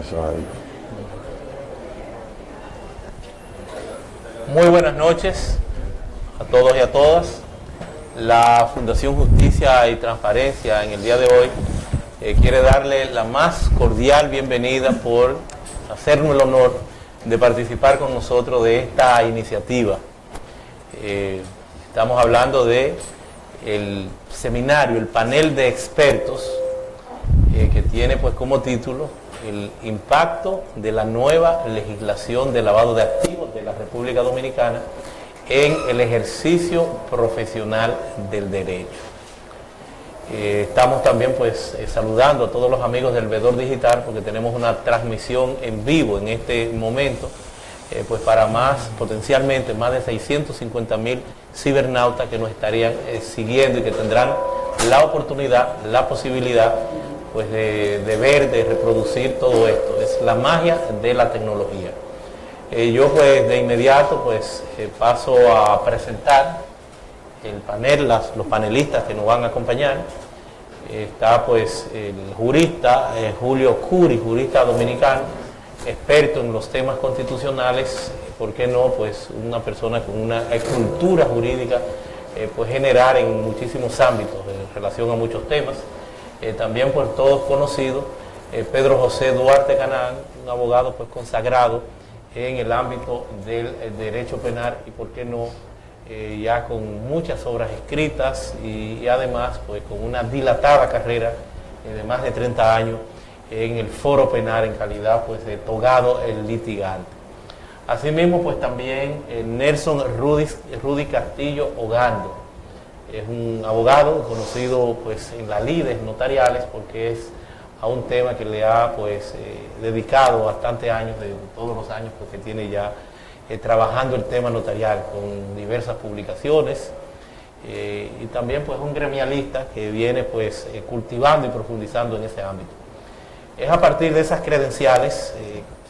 necesario. Muy buenas noches a todos y a todas. La Fundación Justicia y Transparencia en el día de hoy quiere darle la más cordial bienvenida por hacernos el honor de participar con nosotros de esta iniciativa. Estamos hablando de el seminario, el panel de expertos que tiene pues como título el impacto de la nueva legislación de lavado de activos de la República Dominicana en el ejercicio profesional del derecho. Estamos también pues saludando a todos los amigos del Vedor Digital porque tenemos una transmisión en vivo en este momento pues para potencialmente más de 650,000 cibernautas que nos estarían siguiendo y que tendrán la oportunidad, la posibilidad pues de ver, de reproducir todo esto. Es la magia de la tecnología. Yo pues de inmediato pues paso a presentar el panel, los panelistas que nos van a acompañar. Está pues el jurista Julio Curi, jurista dominicano, experto en los temas constitucionales, ¿por qué no? Pues una persona con una cultura jurídica pues general en muchísimos ámbitos en relación a muchos temas. También por todos conocidos, Pedro José Duarte Canán, un abogado pues consagrado en el ámbito del derecho penal y por qué no, ya con muchas obras escritas y además pues con una dilatada carrera de más de 30 años en el foro penal en calidad pues de togado el litigante. Asimismo pues también Nelson Rudy Castillo Ogando, es un abogado conocido pues en las lides notariales porque es a un tema que le ha pues dedicado bastantes años, de todos los años porque tiene ya trabajando el tema notarial con diversas publicaciones y también pues un gremialista que viene pues cultivando y profundizando en ese ámbito. Es a partir de esas credenciales,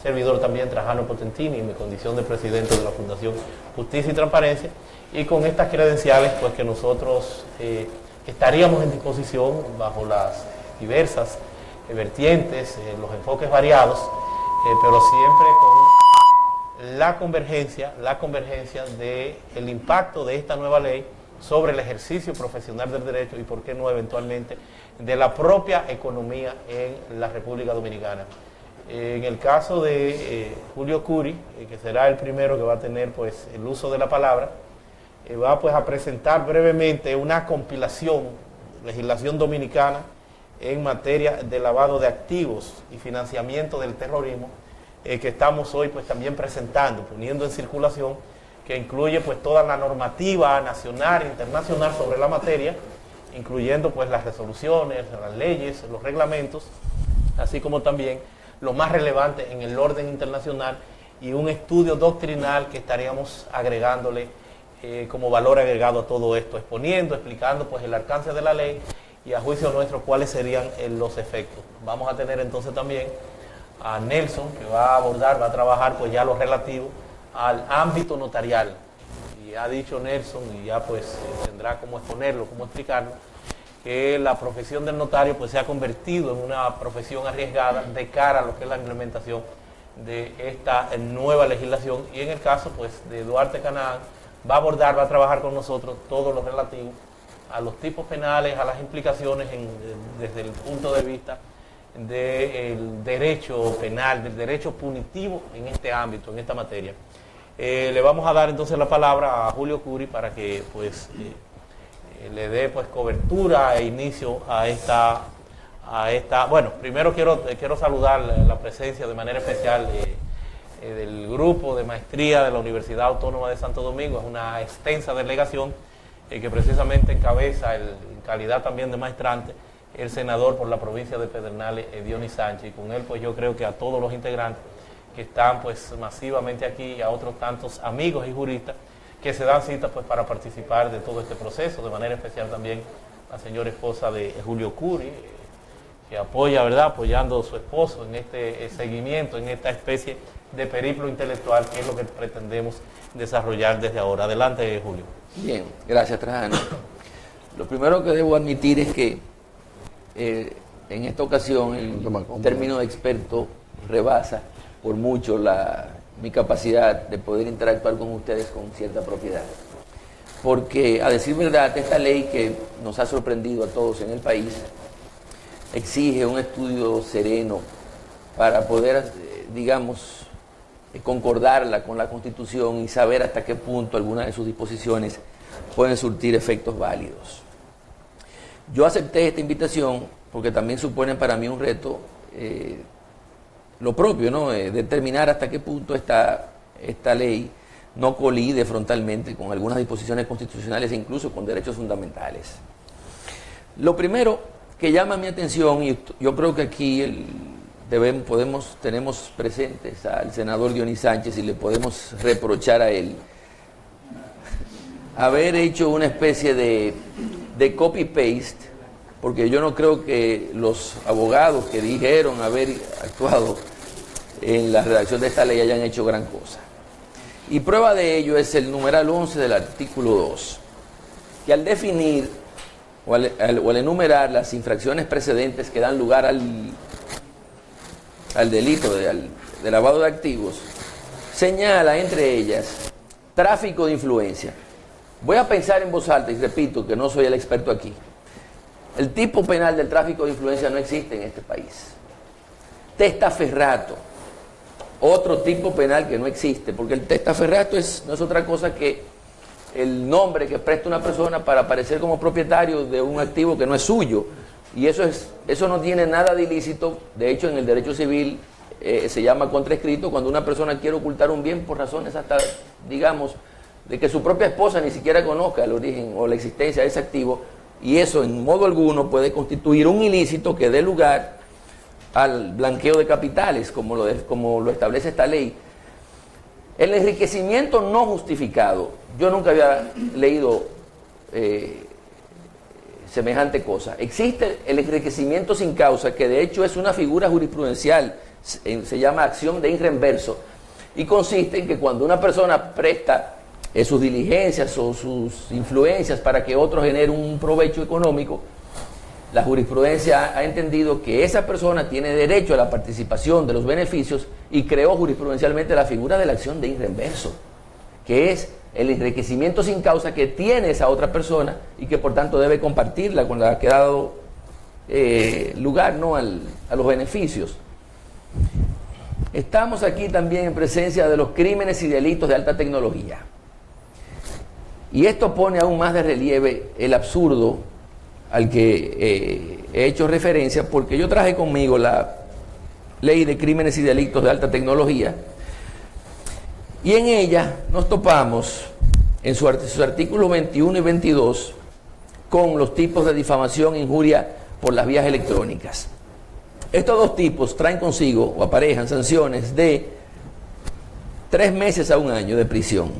servidor también Trajano Potentini en mi condición de presidente de la Fundación Justicia y Transparencia, y con estas credenciales pues que nosotros estaríamos en disposición bajo las diversas vertientes, los enfoques variados, pero siempre con la convergencia del impacto de esta nueva ley sobre el ejercicio profesional del derecho y por qué no eventualmente de la propia economía en la República Dominicana. En el caso de Julio Curi, que será el primero que va a tener pues el uso de la palabra, va pues a presentar brevemente una compilación de legislación dominicana en materia de lavado de activos y financiamiento del terrorismo, que estamos hoy pues también presentando, poniendo en circulación, que incluye pues toda la normativa nacional e internacional sobre la materia, incluyendo pues las resoluciones, las leyes, los reglamentos, así como también lo más relevante en el orden internacional y un estudio doctrinal que estaríamos agregándole como valor agregado a todo esto, exponiendo, explicando pues el alcance de la ley y a juicio nuestro cuáles serían los efectos. Vamos a tener entonces también a Nelson que va a trabajar pues ya lo relativo al ámbito notarial. Y ha dicho Nelson, y ya pues tendrá cómo exponerlo, cómo explicarlo, que la profesión del notario pues se ha convertido en una profesión arriesgada de cara a lo que es la implementación de esta nueva legislación. Y en el caso pues de Duarte Canán, va a trabajar con nosotros todo lo relativo a los tipos penales, a las implicaciones desde el punto de vista del derecho penal, del derecho punitivo en este ámbito, en esta materia. Le vamos a dar entonces la palabra a Julio Curi para que pues le dé pues cobertura e inicio a esta. Bueno, primero quiero saludar la presencia de manera especial del grupo de maestría de la Universidad Autónoma de Santo Domingo. Es una extensa delegación que precisamente encabeza en calidad también de maestrante el senador por la provincia de Pedernales, Dionis Sánchez, y con él pues yo creo que a todos los integrantes que están pues masivamente aquí y a otros tantos amigos y juristas que se dan cita pues para participar de todo este proceso, de manera especial también la señora esposa de Julio Curi, que apoya, ¿verdad?, apoyando a su esposo en este seguimiento, en esta especie de periplo intelectual que es lo que pretendemos desarrollar desde ahora. Adelante, Julio. Bien, gracias, Trajano. Lo primero que debo admitir es que en esta ocasión el término de experto rebasa por mucho mi capacidad de poder interactuar con ustedes con cierta propiedad. Porque, a decir verdad, esta ley que nos ha sorprendido a todos en el país exige un estudio sereno para poder, digamos, concordarla con la Constitución y saber hasta qué punto algunas de sus disposiciones pueden surtir efectos válidos. Yo acepté esta invitación porque también supone para mí un reto lo propio, ¿no? Determinar hasta qué punto esta ley no colide frontalmente con algunas disposiciones constitucionales e incluso con derechos fundamentales. Lo primero que llama mi atención, y yo creo que aquí tenemos presentes al senador Dionis Sánchez y le podemos reprochar a él haber hecho una especie de copy-paste, porque yo no creo que los abogados que dijeron haber actuado en la redacción de esta ley hayan hecho gran cosa. Y prueba de ello es el numeral 11 del artículo 2, que al definir o al enumerar las infracciones precedentes que dan lugar al delito de lavado de activos, señala entre ellas tráfico de influencia. Voy a pensar en voz alta y repito que no soy el experto aquí. El tipo penal del tráfico de influencia no existe en este país. Testaferrato, otro tipo penal que no existe, porque el testaferrato no es otra cosa que el nombre que presta una persona para aparecer como propietario de un activo que no es suyo. Y eso no tiene nada de ilícito. De hecho, en el derecho civil se llama contraescrito cuando una persona quiere ocultar un bien por razones hasta, digamos, de que su propia esposa ni siquiera conozca el origen o la existencia de ese activo, y eso en modo alguno puede constituir un ilícito que dé lugar al blanqueo de capitales, como lo establece esta ley. El enriquecimiento no justificado, yo nunca había leído semejante cosa. Existe el enriquecimiento sin causa, que de hecho es una figura jurisprudencial, se llama acción de in reverso, y consiste en que cuando una persona presta sus diligencias o sus influencias para que otro genere un provecho económico, la jurisprudencia ha entendido que esa persona tiene derecho a la participación de los beneficios y creó jurisprudencialmente la figura de la acción de in reverso, que es el enriquecimiento sin causa que tiene esa otra persona y que por tanto debe compartirla con la que ha dado lugar, ¿no?, a los beneficios. Estamos aquí también en presencia de los crímenes y delitos de alta tecnología. Y esto pone aún más de relieve el absurdo al que he hecho referencia, porque yo traje conmigo la ley de crímenes y delitos de alta tecnología, y en ella nos topamos en sus artículos 21 y 22 con los tipos de difamación e injuria por las vías electrónicas. Estos dos tipos traen consigo o aparejan sanciones de 3 meses a 1 año de prisión.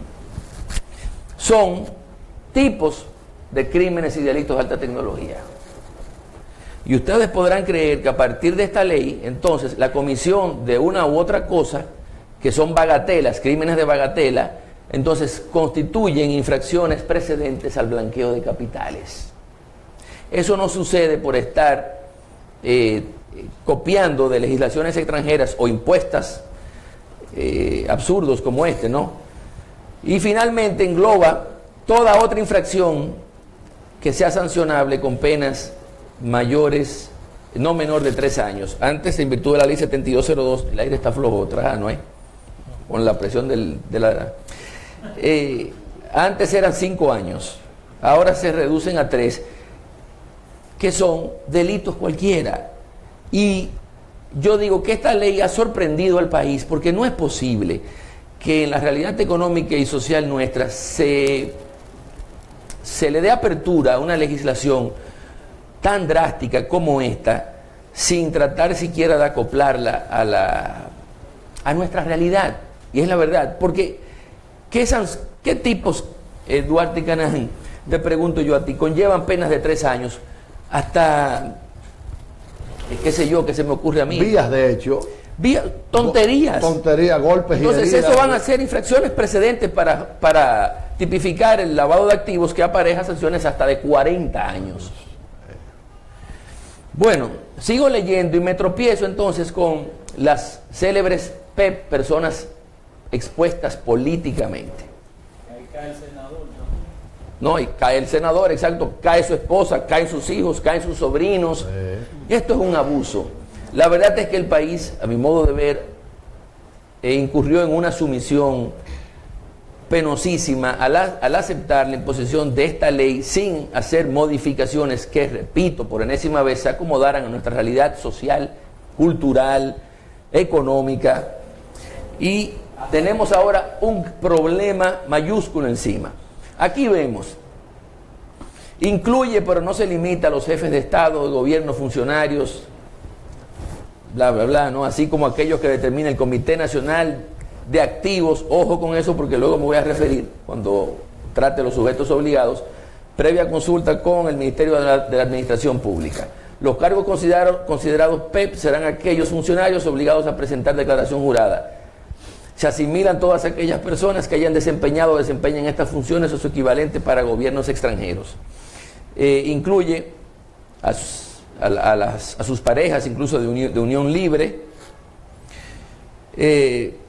Son tipos de crímenes y delitos de alta tecnología. Y ustedes podrán creer que a partir de esta ley, entonces, la comisión de una u otra cosa, que son bagatelas, crímenes de bagatela, entonces constituyen infracciones precedentes al blanqueo de capitales. Eso no sucede por estar copiando de legislaciones extranjeras o impuestas absurdos como este, ¿no? Y finalmente engloba toda otra infracción que sea sancionable con penas mayores, no menor de 3 años. Antes, en virtud de la ley 7202, el aire está flojo, ¿no? Con la presión de la... antes eran 5 años, ahora se reducen a 3, que son delitos cualquiera. Y yo digo que esta ley ha sorprendido al país, porque no es posible que en la realidad económica y social nuestra se le dé apertura a una legislación tan drástica como esta, sin tratar siquiera de acoplarla a nuestra realidad. Y es la verdad, porque ¿qué tipos, Duarte y Canán, te pregunto yo a ti, conllevan penas de 3 años hasta, qué sé yo, qué se me ocurre a mí? Vías, de hecho. Tonterías. Tonterías, golpes y Entonces heridas. eso van a ser infracciones precedentes para tipificar el lavado de activos que apareja sanciones hasta de 40 años. Bueno, sigo leyendo y me tropiezo entonces con las célebres PEP, personas expuestas políticamente. Ahí cae el senador, No, y cae el senador, exacto, cae su esposa, caen sus hijos, caen sus sobrinos. Esto es un abuso. La verdad es que el país, a mi modo de ver, incurrió en una sumisión penosísima al aceptar la imposición de esta ley sin hacer modificaciones que, repito, por enésima vez se acomodaran a nuestra realidad social, cultural, económica. Y tenemos ahora un problema mayúsculo encima. Aquí vemos, incluye pero no se limita a los jefes de Estado, de gobierno, funcionarios, bla, bla, bla, ¿no? Así como aquellos que determina el Comité Nacional de Activos, ojo con eso porque luego me voy a referir cuando trate los sujetos obligados, previa consulta con el Ministerio de la Administración Pública. Los cargos considerados PEP serán aquellos funcionarios obligados a presentar declaración jurada. Se asimilan todas aquellas personas que hayan desempeñado o desempeñen estas funciones o su equivalente para gobiernos extranjeros. Incluye a sus parejas, incluso de unión libre.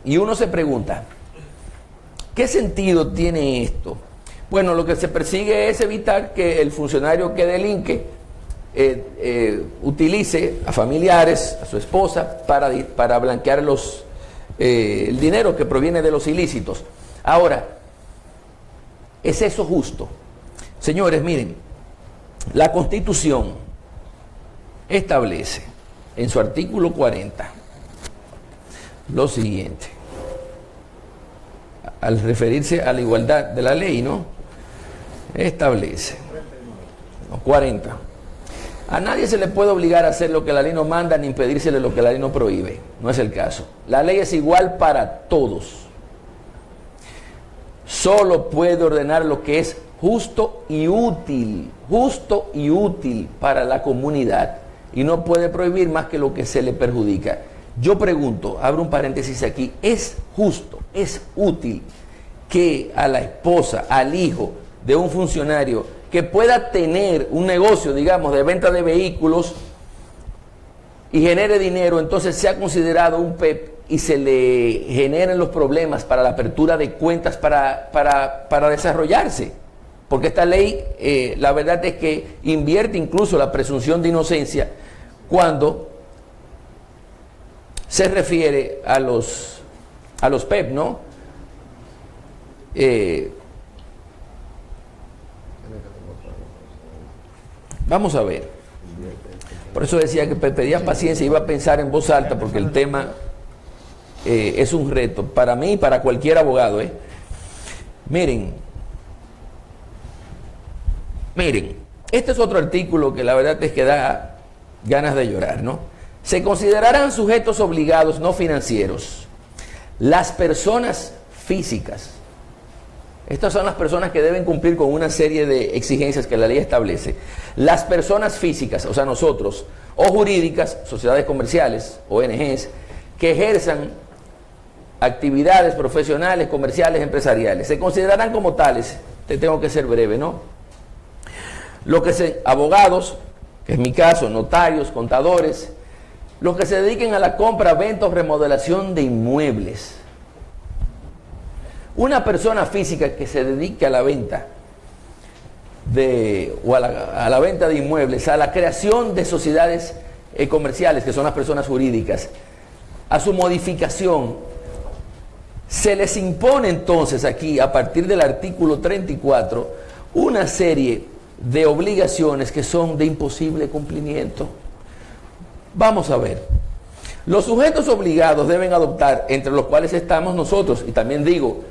Y uno se pregunta, ¿qué sentido tiene esto? Bueno, lo que se persigue es evitar que el funcionario que delinque utilice a familiares, a su esposa, para blanquear el dinero que proviene de los ilícitos. Ahora, ¿es eso justo? Señores, miren, la Constitución establece en su artículo 40 lo siguiente, al referirse a la igualdad de la ley, ¿no? Establece, 40. A nadie se le puede obligar a hacer lo que la ley no manda ni impedírsele lo que la ley no prohíbe. No es el caso. La ley es igual para todos. Solo puede ordenar lo que es justo y útil para la comunidad. Y no puede prohibir más que lo que se le perjudica. Yo pregunto, abro un paréntesis aquí, ¿es justo, es útil que a la esposa, al hijo de un funcionario que pueda tener un negocio, digamos, de venta de vehículos y genere dinero, entonces sea considerado un PEP y se le generen los problemas para la apertura de cuentas para desarrollarse? Porque esta ley, la verdad es que invierte incluso la presunción de inocencia cuando se refiere a los PEP, ¿no? Vamos a ver. Por eso decía que pedía paciencia, iba a pensar en voz alta porque el tema es un reto para mí y para cualquier abogado. Miren, este es otro artículo que la verdad es que da ganas de llorar, ¿no? Se considerarán sujetos obligados no financieros las personas físicas. Estas son las personas que deben cumplir con una serie de exigencias que la ley establece. Las personas físicas, o sea nosotros, o jurídicas, sociedades comerciales, ONGs, que ejerzan actividades profesionales, comerciales, empresariales, se considerarán como tales. Te tengo que ser breve, ¿no? Abogados, que es mi caso, notarios, contadores, los que se dediquen a la compra, venta o remodelación de inmuebles. Una persona física que se dedique a la venta a la venta de inmuebles, a la creación de sociedades comerciales, que son las personas jurídicas, a su modificación, se les impone entonces aquí, a partir del artículo 34, una serie de obligaciones que son de imposible cumplimiento. Vamos a ver. Los sujetos obligados deben adoptar, entre los cuales estamos nosotros, y también digo,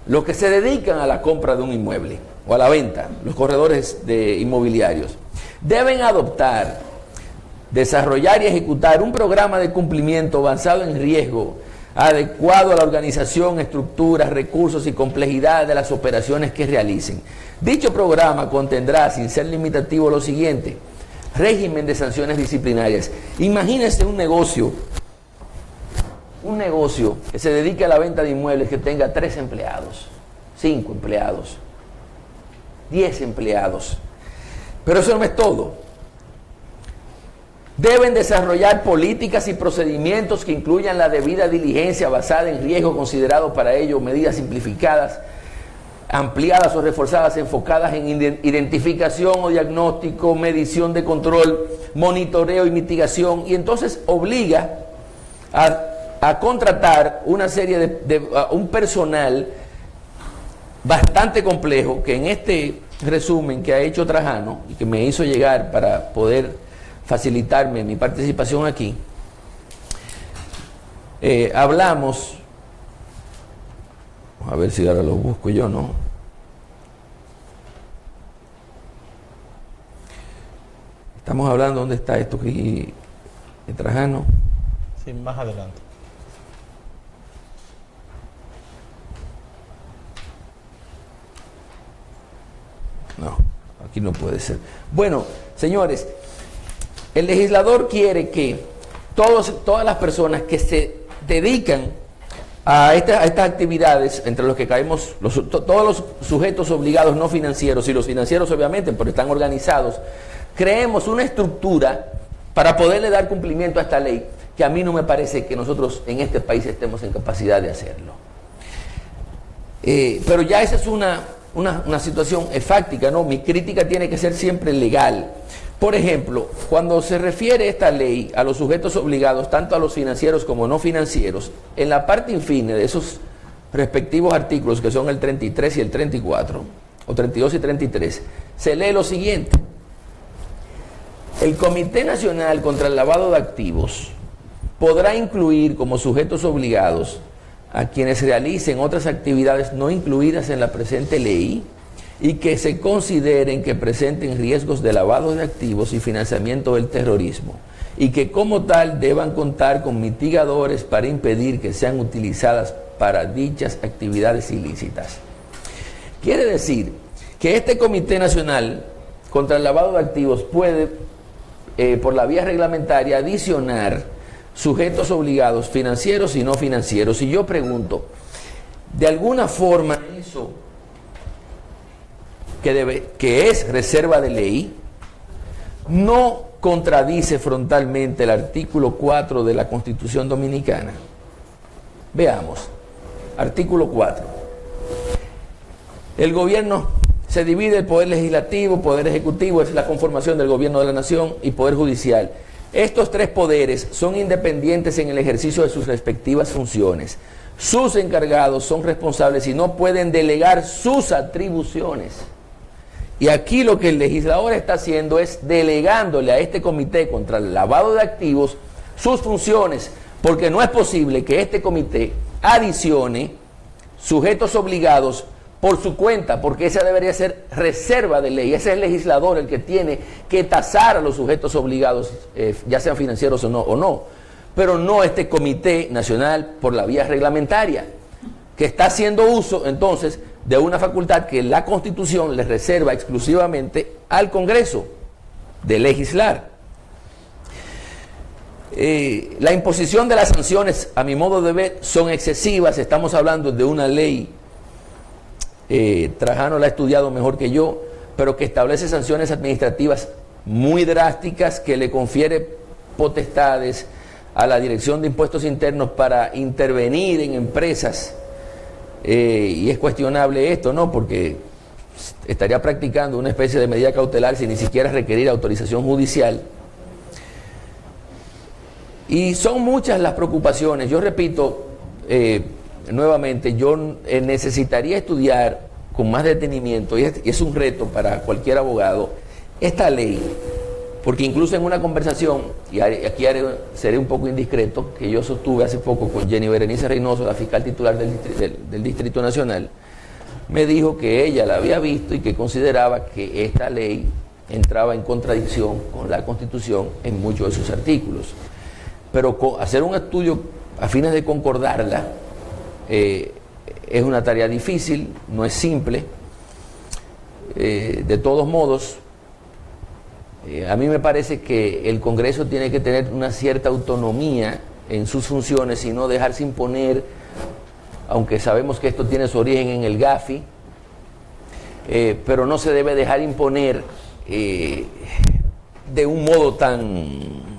los que se dedican a la compra de un inmueble o a la venta, los corredores de inmobiliarios, deben adoptar, desarrollar y ejecutar un programa de cumplimiento basado en riesgo, adecuado a la organización, estructura, recursos y complejidad de las operaciones que realicen. Dicho programa contendrá, sin ser limitativo, lo siguiente: régimen de sanciones disciplinarias. Imagínense un negocio que se dedique a la venta de inmuebles que tenga 3 empleados, 5 empleados, 10 empleados. Pero eso no es todo. Deben desarrollar políticas y procedimientos que incluyan la debida diligencia basada en riesgo considerado para ello, medidas simplificadas, ampliadas o reforzadas, enfocadas en identificación o diagnóstico, medición de control, monitoreo y mitigación, y entonces obliga a contratar una serie de un personal bastante complejo, que en este resumen que ha hecho Trajano y que me hizo llegar para poder facilitarme mi participación aquí, hablamos, a ver si ahora lo busco yo, ¿no? Estamos hablando, ¿dónde está esto aquí? Trajano. Sí, más adelante. No, aquí no puede ser. Bueno, señores, el legislador quiere que todas las personas que se dedican a estas actividades, entre los que caemos todos los sujetos obligados no financieros, y los financieros obviamente, porque están organizados, creemos una estructura para poderle dar cumplimiento a esta ley, que a mí no me parece que nosotros en este país estemos en capacidad de hacerlo. Pero ya esa es una situación fáctica, ¿no? Mi crítica tiene que ser siempre legal. Por ejemplo, cuando se refiere esta ley a los sujetos obligados, tanto a los financieros como no financieros, en la parte infine de esos respectivos artículos, que son el 33 y el 34, o 32 y 33, se lee lo siguiente: el Comité Nacional contra el Lavado de Activos podrá incluir como sujetos obligados a quienes realicen otras actividades no incluidas en la presente ley y que se consideren que presenten riesgos de lavado de activos y financiamiento del terrorismo, y que como tal deban contar con mitigadores para impedir que sean utilizadas para dichas actividades ilícitas. Quiere decir que este Comité Nacional contra el Lavado de Activos puede, por la vía reglamentaria, adicionar sujetos obligados financieros y no financieros. Y yo pregunto, ¿de alguna forma eso que es reserva de ley no contradice frontalmente el artículo 4 de la Constitución Dominicana? Veamos, artículo 4. El gobierno se divide: el poder legislativo, poder ejecutivo, es la conformación del gobierno de la nación, y poder judicial. Estos tres poderes son independientes en el ejercicio de sus respectivas funciones. Sus encargados son responsables y no pueden delegar sus atribuciones. Y aquí lo que el legislador está haciendo es delegándole a este comité contra el lavado de activos sus funciones, porque no es posible que este comité adicione sujetos obligados por su cuenta, porque esa debería ser reserva de ley. Ese es el legislador el que tiene que tasar a los sujetos obligados, ya sean financieros o no, pero no este Comité Nacional por la vía reglamentaria, que está haciendo uso entonces de una facultad que la Constitución le reserva exclusivamente al Congreso de legislar. La imposición de las sanciones, a mi modo de ver, son excesivas. Estamos hablando de una ley, Trajano la ha estudiado mejor que yo, pero que establece sanciones administrativas muy drásticas, que le confiere potestades a la Dirección de Impuestos Internos para intervenir en empresas, y es cuestionable esto, ¿no? Porque estaría practicando una especie de medida cautelar sin ni siquiera requerir autorización judicial. Y son muchas las preocupaciones. Yo repito, nuevamente, yo necesitaría estudiar con más detenimiento, y es un reto para cualquier abogado, esta ley, porque incluso en una conversación, y aquí seré un poco indiscreto, que yo sostuve hace poco con Jenny Berenice Reynoso, la fiscal titular del Distrito Nacional, me dijo que ella la había visto y que consideraba que esta ley entraba en contradicción con la Constitución en muchos de sus artículos. Pero hacer un estudio a fines de concordarla es una tarea difícil, no es simple. De todos modos, a mí me parece que el Congreso tiene que tener una cierta autonomía en sus funciones y no dejarse imponer, aunque sabemos que esto tiene su origen en el GAFI, pero no se debe dejar imponer de un modo tan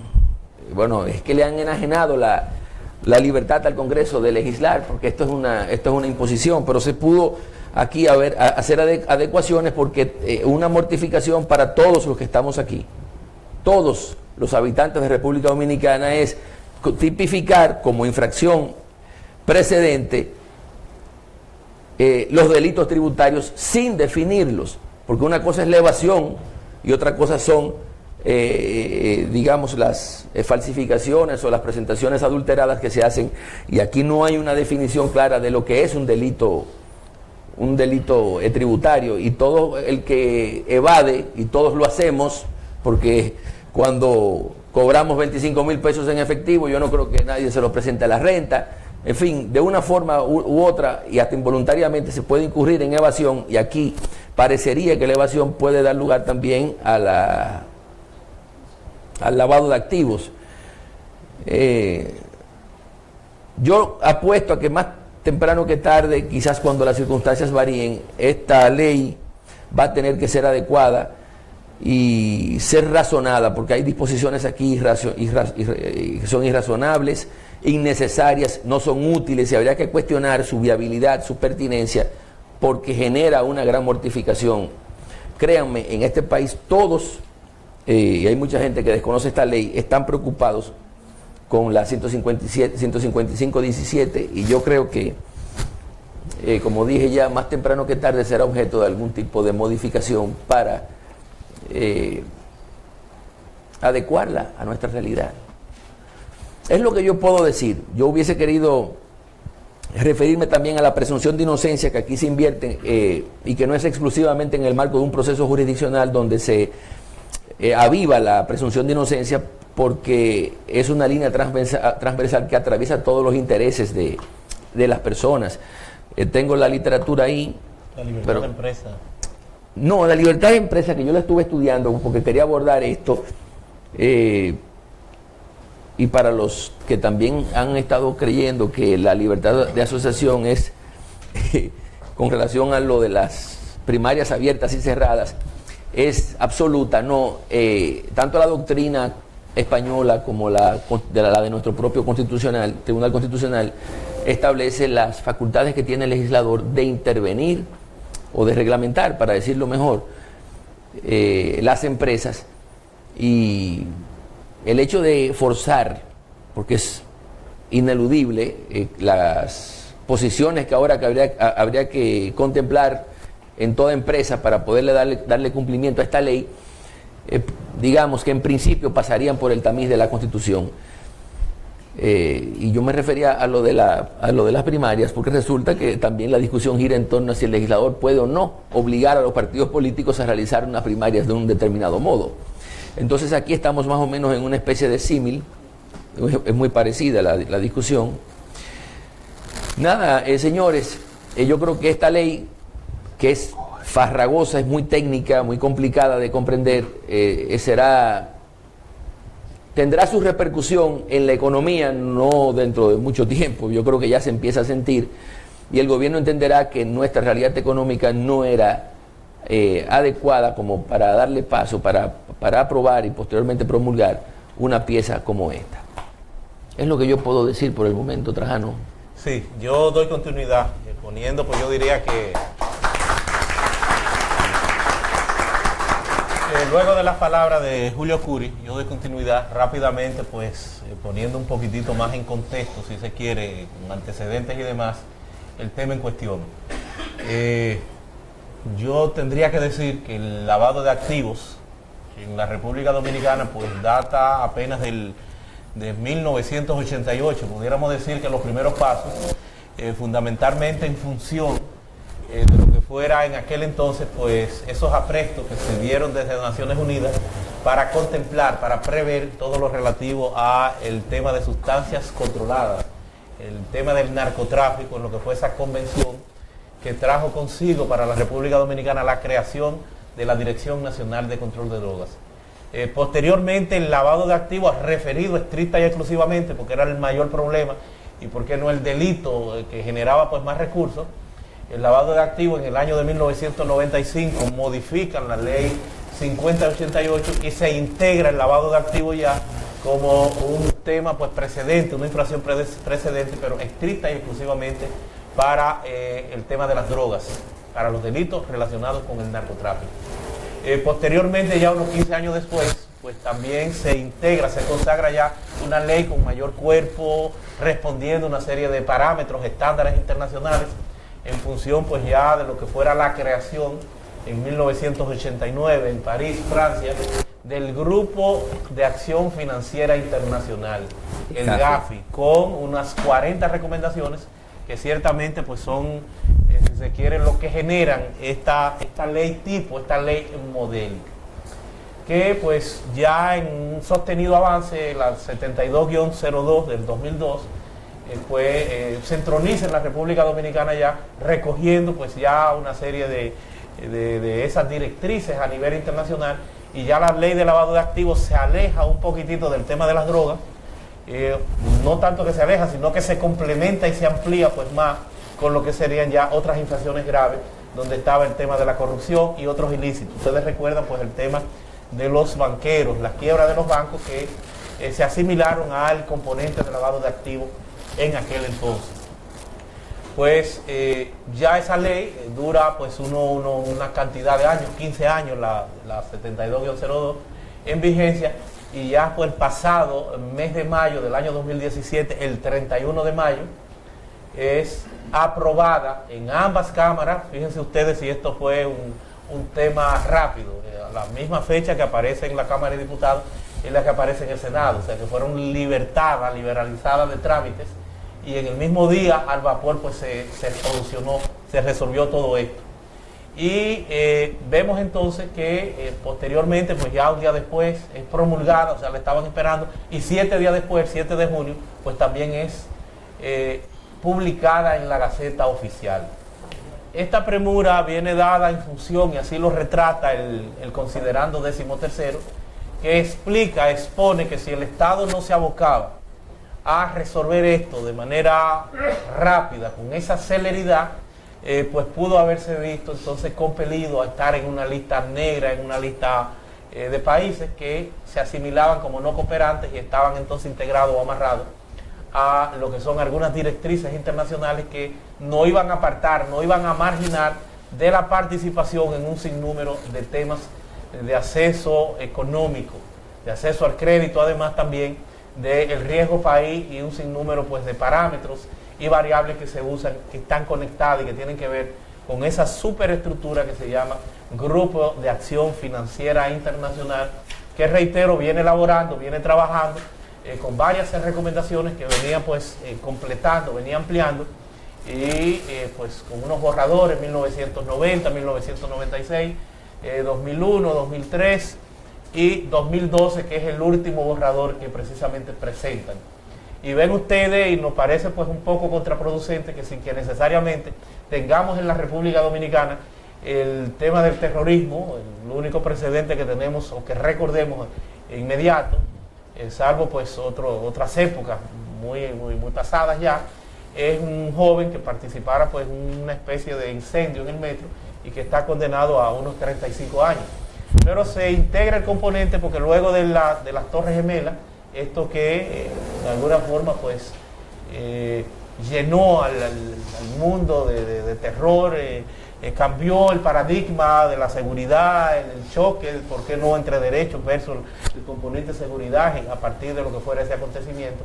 bueno, es que le han enajenado la libertad al Congreso de legislar, porque esto es una imposición, pero se pudo aquí hacer adecuaciones porque una mortificación para todos los que estamos aquí, todos los habitantes de República Dominicana, es tipificar como infracción precedente los delitos tributarios sin definirlos, porque una cosa es la evasión y otra cosa son digamos las falsificaciones o las presentaciones adulteradas que se hacen, y aquí no hay una definición clara de lo que es un delito tributario, y todo el que evade, y todos lo hacemos, porque cuando cobramos 25,000 pesos en efectivo, yo no creo que nadie se lo presente a la renta. En fin, de una forma u otra y hasta involuntariamente se puede incurrir en evasión, y aquí parecería que la evasión puede dar lugar también al lavado de activos. Yo apuesto a que más temprano que tarde, quizás cuando las circunstancias varíen, esta ley va a tener que ser adecuada y ser razonada, porque hay disposiciones aquí que son irrazonables, innecesarias, no son útiles, y habría que cuestionar su viabilidad, su pertinencia, porque genera una gran mortificación. Créanme, en este país todos, y hay mucha gente que desconoce esta ley, están preocupados con la 155-17, y yo creo que, como dije ya, más temprano que tarde será objeto de algún tipo de modificación para adecuarla a nuestra realidad. Es lo que yo puedo decir. Yo hubiese querido referirme también a la presunción de inocencia que aquí se invierte y que no es exclusivamente en el marco de un proceso jurisdiccional donde se aviva la presunción de inocencia, porque es una línea transversal que atraviesa todos los intereses de las personas. Tengo la literatura ahí. La libertad de empresa. No, la libertad de empresa, que yo la estuve estudiando porque quería abordar esto, y para los que también han estado creyendo que la libertad de asociación es con relación a lo de las primarias abiertas y cerradas, es absoluta. No, tanto la doctrina española como la de nuestro propio Tribunal Constitucional establece las facultades que tiene el legislador de intervenir o de reglamentar, para decirlo mejor, las empresas, y el hecho de forzar, porque es ineludible, las posiciones que ahora habría que contemplar en toda empresa para poderle darle cumplimiento a esta ley, digamos que en principio pasarían por el tamiz de la Constitución. Y yo me refería a lo de las primarias, porque resulta que también la discusión gira en torno a si el legislador puede o no obligar a los partidos políticos a realizar unas primarias de un determinado modo. Entonces aquí estamos más o menos en una especie de símil, es muy parecida la discusión. Nada, señores, yo creo que esta ley, que es farragosa, es muy técnica, muy complicada de comprender, tendrá su repercusión en la economía no dentro de mucho tiempo. Yo creo que ya se empieza a sentir, y el gobierno entenderá que nuestra realidad económica no era adecuada como para darle paso, para aprobar y posteriormente promulgar una pieza como esta. Es lo que yo puedo decir por el momento, Trajano. Sí, yo doy continuidad, poniendo, pues yo diría que luego de las palabras de Julio Curi, yo doy continuidad rápidamente, pues poniendo un poquitito más en contexto, si se quiere, con antecedentes y demás, el tema en cuestión. Yo tendría que decir que el lavado de activos en la República Dominicana pues data apenas de 1988. Pudiéramos decir que los primeros pasos, fundamentalmente en función de lo que fuera en aquel entonces, pues esos aprestos que se dieron desde Naciones Unidas para contemplar, para prever todo lo relativo a el tema de sustancias controladas, el tema del narcotráfico, en lo que fue esa convención que trajo consigo para la República Dominicana la creación de la Dirección Nacional de Control de Drogas. Posteriormente, el lavado de activos, referido estricta y exclusivamente, porque era el mayor problema y porque no el delito que generaba pues más recursos, el lavado de activos en el año de 1995 modifican la ley 5088 y se integra el lavado de activos ya como un tema pues precedente, una infracción precedente, pero estricta y exclusivamente para el tema de las drogas, para los delitos relacionados con el narcotráfico. Posteriormente, ya unos 15 años después, pues también se integra, se consagra ya una ley con mayor cuerpo, respondiendo a una serie de parámetros, estándares internacionales, en función pues ya de lo que fuera la creación en 1989 en París, Francia, del Grupo de Acción Financiera Internacional, el GAFI, con unas 40 recomendaciones que ciertamente pues son, si se quiere, lo que generan esta ley tipo, esta ley modelo, que pues ya en un sostenido avance, la 72-02 del 2002, se entroniza en la República Dominicana ya, recogiendo pues ya una serie de esas directrices a nivel internacional, y ya la ley de lavado de activos se aleja un poquitito del tema de las drogas, no tanto que se aleja, sino que se complementa y se amplía pues más con lo que serían ya otras infracciones graves, donde estaba el tema de la corrupción y otros ilícitos. Ustedes recuerdan pues el tema de los banqueros, las quiebras de los bancos que se asimilaron al componente de lavado de activos en aquel entonces. Pues ya esa ley dura pues una cantidad de años, 15 años, la 72-02 en vigencia, y ya fue el pasado mes de mayo del año 2017, el 31 de mayo, es aprobada en ambas cámaras. Fíjense ustedes si esto fue un tema rápido, a la misma fecha que aparece en la Cámara de Diputados es la que aparece en el Senado, o sea que fueron liberalizadas de trámites, y en el mismo día al vapor pues se solucionó, se resolvió todo esto. Y vemos entonces que posteriormente, pues ya un día después es promulgada, o sea, la estaban esperando, y 7 días después, 7 de junio, pues también es publicada en la Gaceta Oficial. Esta premura viene dada en función, y así lo retrata el considerando 13º, que expone que si el Estado no se abocaba a resolver esto de manera rápida, con esa celeridad, pues pudo haberse visto entonces compelido a estar en una lista negra, en una lista de países que se asimilaban como no cooperantes y estaban entonces integrados o amarrados a lo que son algunas directrices internacionales que no iban a apartar, no iban a marginar de la participación en un sinnúmero de temas de acceso económico, de acceso al crédito, además también del riesgo país, y un sinnúmero pues de parámetros y variables que se usan, que están conectadas y que tienen que ver con esa superestructura que se llama Grupo de Acción Financiera Internacional, que reitero, viene elaborando, viene trabajando con varias recomendaciones que venían pues completando, venía ampliando, y pues con unos borradores, 1990, 1996, 2001, 2003 y 2012, que es el último borrador que precisamente presentan. Y ven ustedes, y nos parece pues un poco contraproducente que sin que necesariamente tengamos en la República Dominicana el tema del terrorismo, el único precedente que tenemos o que recordemos inmediato, salvo pues otras épocas muy pasadas ya, es un joven que participara pues en una especie de incendio en el metro y que está condenado a unos 35 años. Pero se integra el componente porque luego de las Torres Gemelas, esto que de alguna forma pues llenó al mundo de terror, cambió el paradigma de la seguridad, el choque, el por qué no entre derechos versus el componente de seguridad a partir de lo que fuera ese acontecimiento.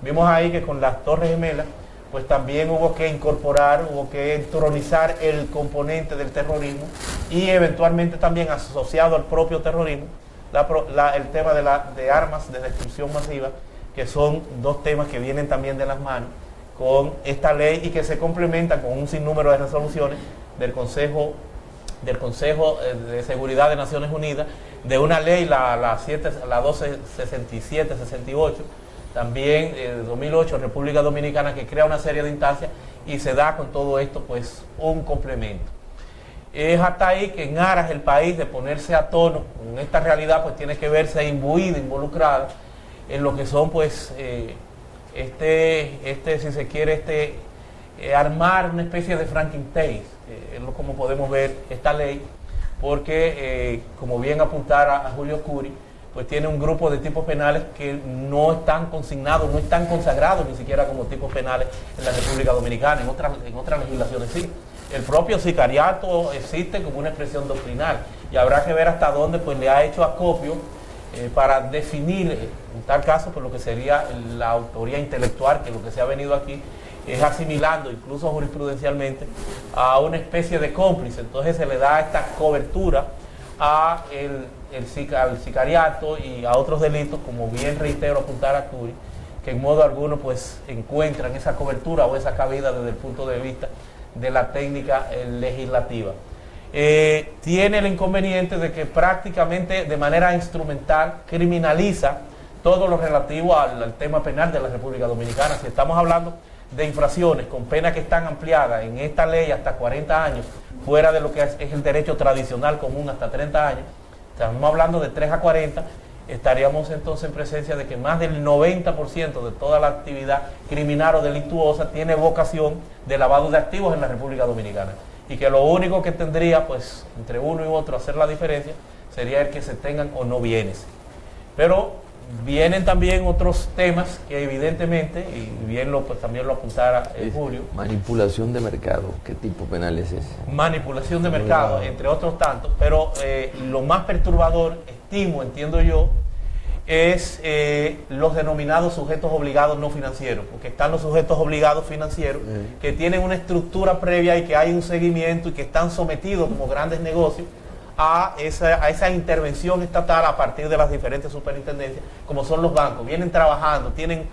Vimos ahí que con las Torres Gemelas pues también hubo que incorporar, hubo que entronizar el componente del terrorismo, y eventualmente también asociado al propio terrorismo, el tema de armas de destrucción masiva, que son dos temas que vienen también de las manos con esta ley y que se complementan con un sinnúmero de resoluciones del Consejo de Seguridad de Naciones Unidas, de una ley, la 1267-68, también de 2008, República Dominicana, que crea una serie de instancias y se da con todo esto pues un complemento. Es hasta ahí que en aras el país de ponerse a tono con esta realidad, pues tiene que verse imbuida, involucrada en lo que son pues si se quiere, armar una especie de Frankenstein, es como podemos ver esta ley, porque como bien apuntara a Julio Curi, pues tiene un grupo de tipos penales que no están consignados, no están consagrados ni siquiera como tipos penales en la República Dominicana, en otras legislaciones sí. El propio sicariato existe como una expresión doctrinal y habrá que ver hasta dónde pues le ha hecho acopio para definir, en tal caso, pues lo que sería la autoría intelectual, que lo que se ha venido aquí es asimilando, incluso jurisprudencialmente, a una especie de cómplice. Entonces se le da esta cobertura al sicariato y a otros delitos, como bien reitero apuntar a Curi, que en modo alguno pues encuentran esa cobertura o esa cabida desde el punto de vista de la técnica legislativa. Tiene el inconveniente de que prácticamente de manera instrumental criminaliza todo lo relativo al tema penal de la República Dominicana. Si estamos hablando de infracciones con penas que están ampliadas en esta ley hasta 40 años, fuera de lo que es el derecho tradicional común hasta 30 años, estamos hablando de 3 a 40, estaríamos entonces en presencia de que más del 90% de toda la actividad criminal o delictuosa tiene vocación de lavado de activos en la República Dominicana. Y que lo único que tendría, pues, entre uno y otro hacer la diferencia, sería el que se tengan o no bienes. Pero vienen también otros temas que evidentemente, y bien pues, también lo apuntara Julio. Manipulación de mercado, ¿qué tipo penal es ese? Manipulación de mercado, entre otros tantos, pero lo más perturbador, entiendo yo, es los denominados sujetos obligados no financieros, porque están los sujetos obligados financieros que tienen una estructura previa y que hay un seguimiento y que están sometidos como grandes negocios a esa intervención estatal a partir de las diferentes superintendencias, como son los bancos. Vienen trabajando, tienen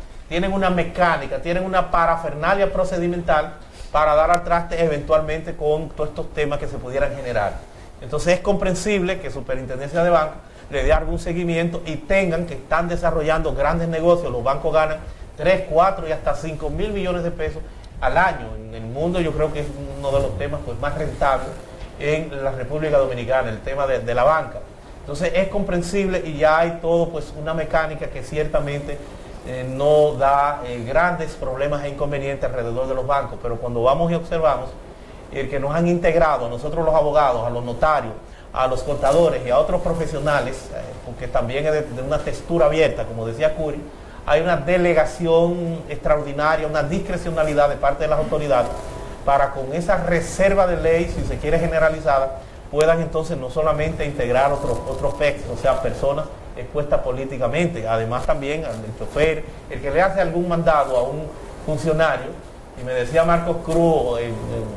una mecánica, tienen una parafernalia procedimental para dar al traste eventualmente con todos estos temas que se pudieran generar. Entonces es comprensible que Superintendencia de Bancos le dé algún seguimiento y tengan que están desarrollando grandes negocios. Los bancos ganan 3, 4 y hasta 5 mil millones de pesos al año. En el mundo yo creo que es uno de los temas pues, más rentables en la República Dominicana, el tema de la banca. Entonces es comprensible y ya hay todo pues una mecánica que ciertamente no da grandes problemas e inconvenientes alrededor de los bancos, pero cuando vamos y observamos que nos han integrado a nosotros los abogados, a los notarios, a los contadores y a otros profesionales, porque también es de una textura abierta, como decía Curi, hay una delegación extraordinaria, una discrecionalidad de parte de las autoridades para con esa reserva de ley, si se quiere generalizada, puedan entonces no solamente integrar otros PECs, o sea, personas expuestas políticamente, además también al chofer, el que le hace algún mandado a un funcionario, y me decía Marcos Cruz,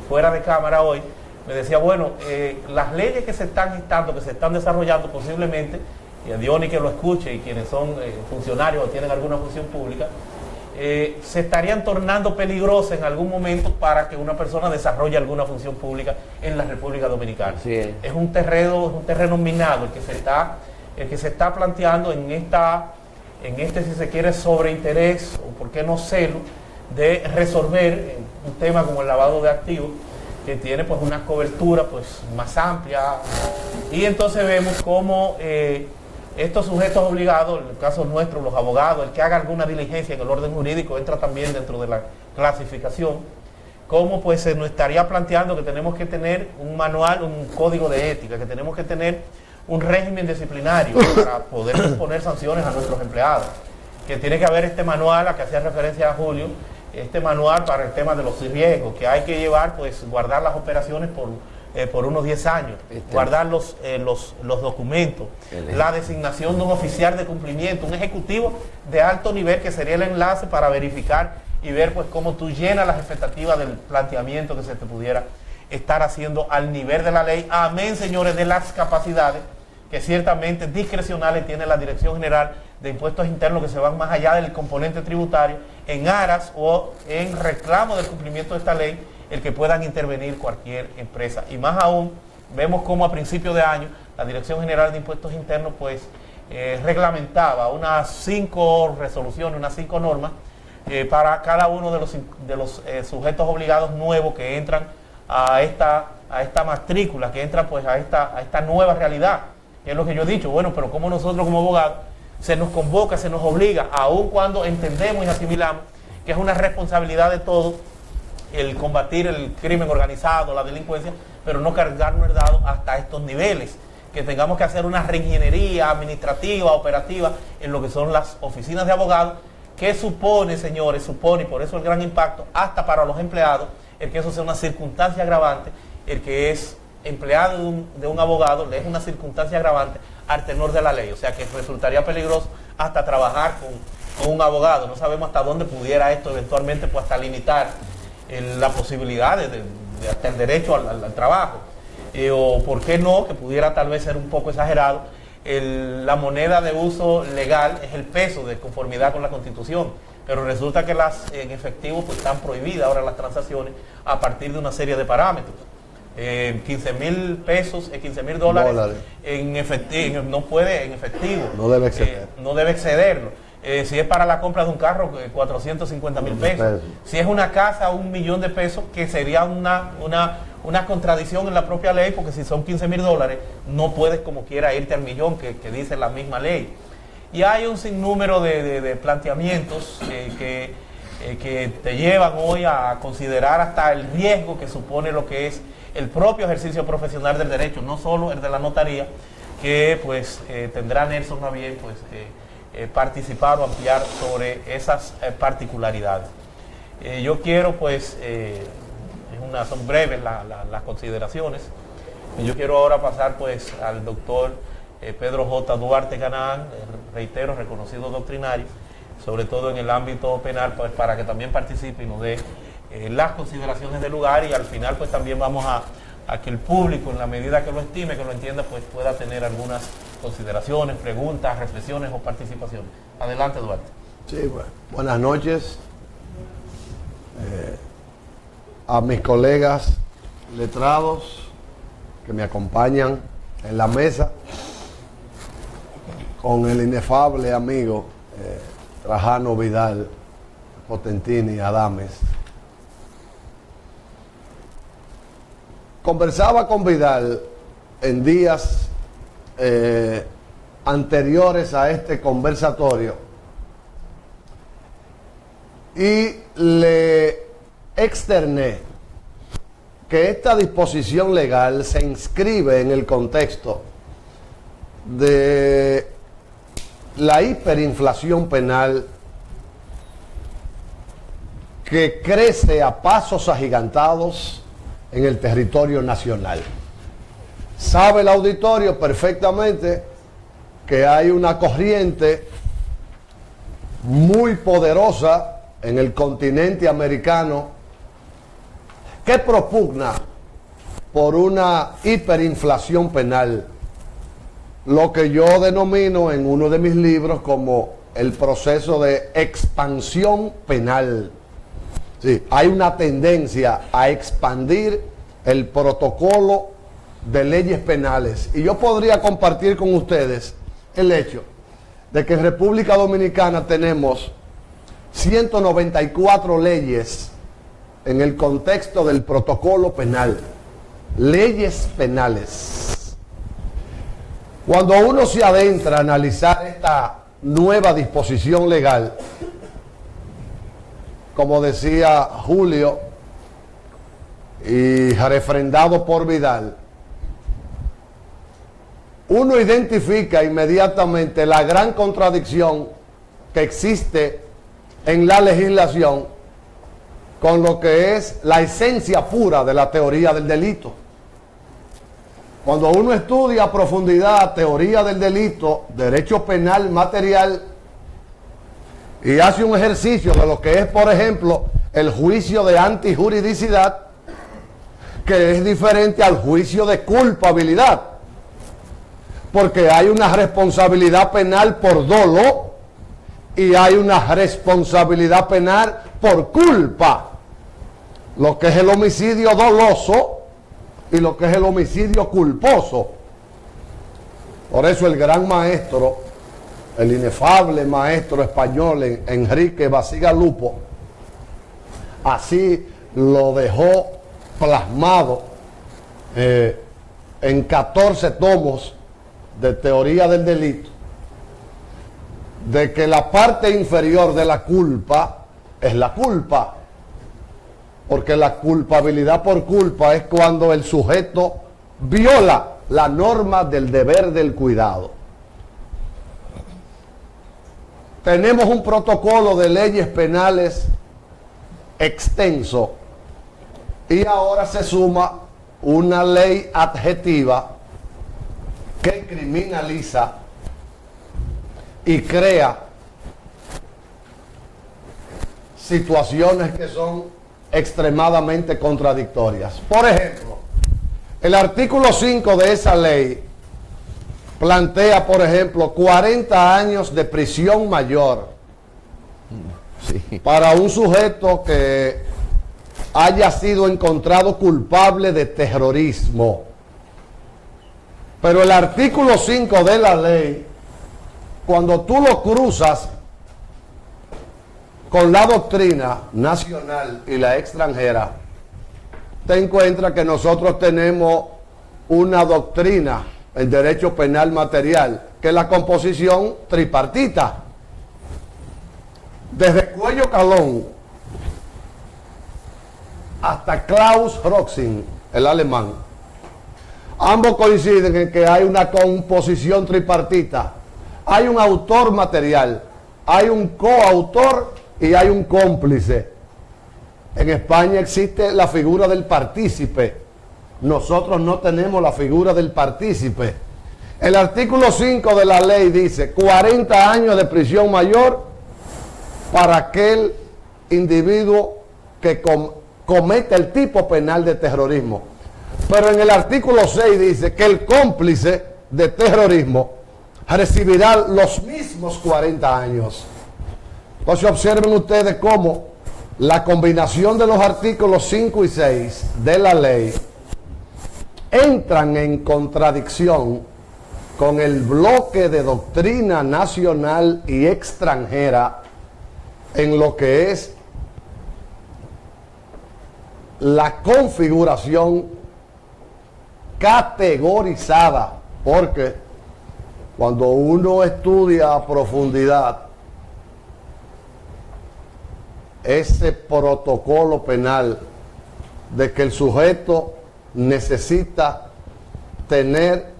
fuera de cámara hoy, me decía, bueno, las leyes que se están gestando, que se están desarrollando posiblemente, y a Diony que lo escuche y quienes son funcionarios o tienen alguna función pública, se estarían tornando peligrosas en algún momento para que una persona desarrolle alguna función pública en la República Dominicana. Sí. Es un terreno minado el que se está planteando en este, si se quiere, sobreinterés, o por qué no celo, de resolver un tema como el lavado de activos, que tiene pues una cobertura pues más amplia, y entonces vemos cómo estos sujetos obligados, en el caso nuestro, los abogados, el que haga alguna diligencia en el orden jurídico entra también dentro de la clasificación, cómo pues se nos estaría planteando que tenemos que tener un manual, un código de ética, que tenemos que tener un régimen disciplinario para poder imponer sanciones a nuestros empleados, que tiene que haber este manual a que hacía referencia a Julio, este manual para el tema de los riesgos, que hay que llevar, pues guardar las operaciones por unos 10 años, guardar los documentos, la designación de un oficial de cumplimiento, un ejecutivo de alto nivel que sería el enlace para verificar y ver pues cómo tú llenas las expectativas del planteamiento que se te pudiera estar haciendo al nivel de la ley, amén, señores, de las capacidades que ciertamente discrecionales tiene la Dirección General de Impuestos Internos, que se van más allá del componente tributario, en aras o en reclamo del cumplimiento de esta ley, el que puedan intervenir cualquier empresa. Y más aún, vemos cómo a principio de año la Dirección General de Impuestos Internos pues reglamentaba unas 5 resoluciones, unas 5 normas para cada uno de los sujetos obligados nuevos que entran a esta matrícula, que entran pues a esta nueva realidad, que es lo que yo he dicho. Bueno, pero como nosotros como abogados se nos convoca, se nos obliga, aun cuando entendemos y asimilamos que es una responsabilidad de todos el combatir el crimen organizado, la delincuencia, pero no cargarnos el dado hasta estos niveles. que tengamos que hacer una reingeniería administrativa, operativa, en lo que son las oficinas de abogados, que supone, señores, supone, y por eso el gran impacto, hasta para los empleados, el que eso sea una circunstancia agravante, el que es empleado de un abogado, le es una circunstancia agravante al tenor de la ley, o sea que resultaría peligroso hasta trabajar con un abogado. No sabemos hasta dónde pudiera esto eventualmente, pues hasta limitar la posibilidad de hasta el derecho al trabajo. O por qué no, que pudiera tal vez ser un poco exagerado, la moneda de uso legal es el peso de conformidad con la Constitución, pero resulta que en efectivo pues están prohibidas ahora las transacciones a partir de una serie de parámetros. 15,000 pesos, 15,000 dólares en efectivo, no debe exceder. No debe excederlo. Si es para la compra de un carro, 450,000 pesos. Si es una casa, 1,000,000 de pesos, que sería una contradicción en la propia ley, porque si son 15,000 dólares, no puedes como quiera irte al millón que dice la misma ley. Y hay un sinnúmero de planteamientos que te llevan hoy a considerar hasta el riesgo que supone lo que es el propio ejercicio profesional del derecho, no solo el de la notaría, que pues tendrá Nelson a bien pues participar o ampliar sobre esas particularidades. Yo quiero pues, son breves las consideraciones. Yo quiero ahora pasar pues al doctor Pedro J. Duarte Canaán, reitero, reconocido doctrinario, sobre todo en el ámbito penal, pues para que también participe y nos dé las consideraciones del lugar, y al final pues también vamos a que el público, en la medida que lo estime, que lo entienda, pues pueda tener algunas consideraciones, preguntas, reflexiones o participaciones. Adelante, Duarte. Sí, bueno. Buenas noches a mis colegas letrados que me acompañan en la mesa, con el inefable amigo Trajano Vidal, Potentini Adames. Conversaba con Vidal en días anteriores a este conversatorio y le externé que esta disposición legal se inscribe en el contexto de la hiperinflación penal que crece a pasos agigantados en el territorio nacional. Sabe el auditorio perfectamente que hay una corriente muy poderosa en el continente americano que propugna por una hiperinflación penal, lo que yo denomino en uno de mis libros como el proceso de expansión penal. Sí, hay una tendencia a expandir el protocolo de leyes penales. Y yo podría compartir con ustedes el hecho de que en República Dominicana tenemos 194 leyes en el contexto del protocolo penal. Leyes penales. Cuando uno se adentra a analizar esta nueva disposición legal, como decía Julio, y refrendado por Vidal, uno identifica inmediatamente la gran contradicción que existe en la legislación con lo que es la esencia pura de la teoría del delito. Cuando uno estudia a profundidad teoría del delito, derecho penal material, y hace un ejercicio de lo que es, por ejemplo, el juicio de antijuridicidad, que es diferente al juicio de culpabilidad, porque hay una responsabilidad penal por dolo y hay una responsabilidad penal por culpa, lo que es el homicidio doloso y lo que es el homicidio culposo. Por eso el gran maestro, el inefable maestro español Enrique Basigalupo, así lo dejó plasmado en 14 tomos de teoría del delito, de que la parte inferior de la culpa es la culpa, porque la culpabilidad por culpa es cuando el sujeto viola la norma del deber del cuidado. Tenemos un protocolo de leyes penales extenso y ahora se suma una ley adjetiva que criminaliza y crea situaciones que son extremadamente contradictorias. Por ejemplo, el artículo 5 de esa ley plantea, por ejemplo, 40 años de prisión mayor para un sujeto que haya sido encontrado culpable de terrorismo. Pero el artículo 5 de la ley, cuando tú lo cruzas con la doctrina nacional y la extranjera, te encuentras que nosotros tenemos una doctrina en derecho penal material, que es la composición tripartita. Desde Cuello Calón hasta Klaus Roxin, el alemán, ambos coinciden en que hay una composición tripartita. Hay un autor material, hay un coautor y hay un cómplice. En España existe la figura del partícipe. Nosotros no tenemos la figura del partícipe. El artículo 5 de la ley dice 40 años de prisión mayor para aquel individuo que cometa el tipo penal de terrorismo. Pero en el artículo 6 dice que el cómplice de terrorismo recibirá los mismos 40 años. Entonces observen ustedes cómo la combinación de los artículos 5 y 6 de la ley entran en contradicción con el bloque de doctrina nacional y extranjera en lo que es la configuración categorizada, porque cuando uno estudia a profundidad ese protocolo penal de que el sujeto necesita tener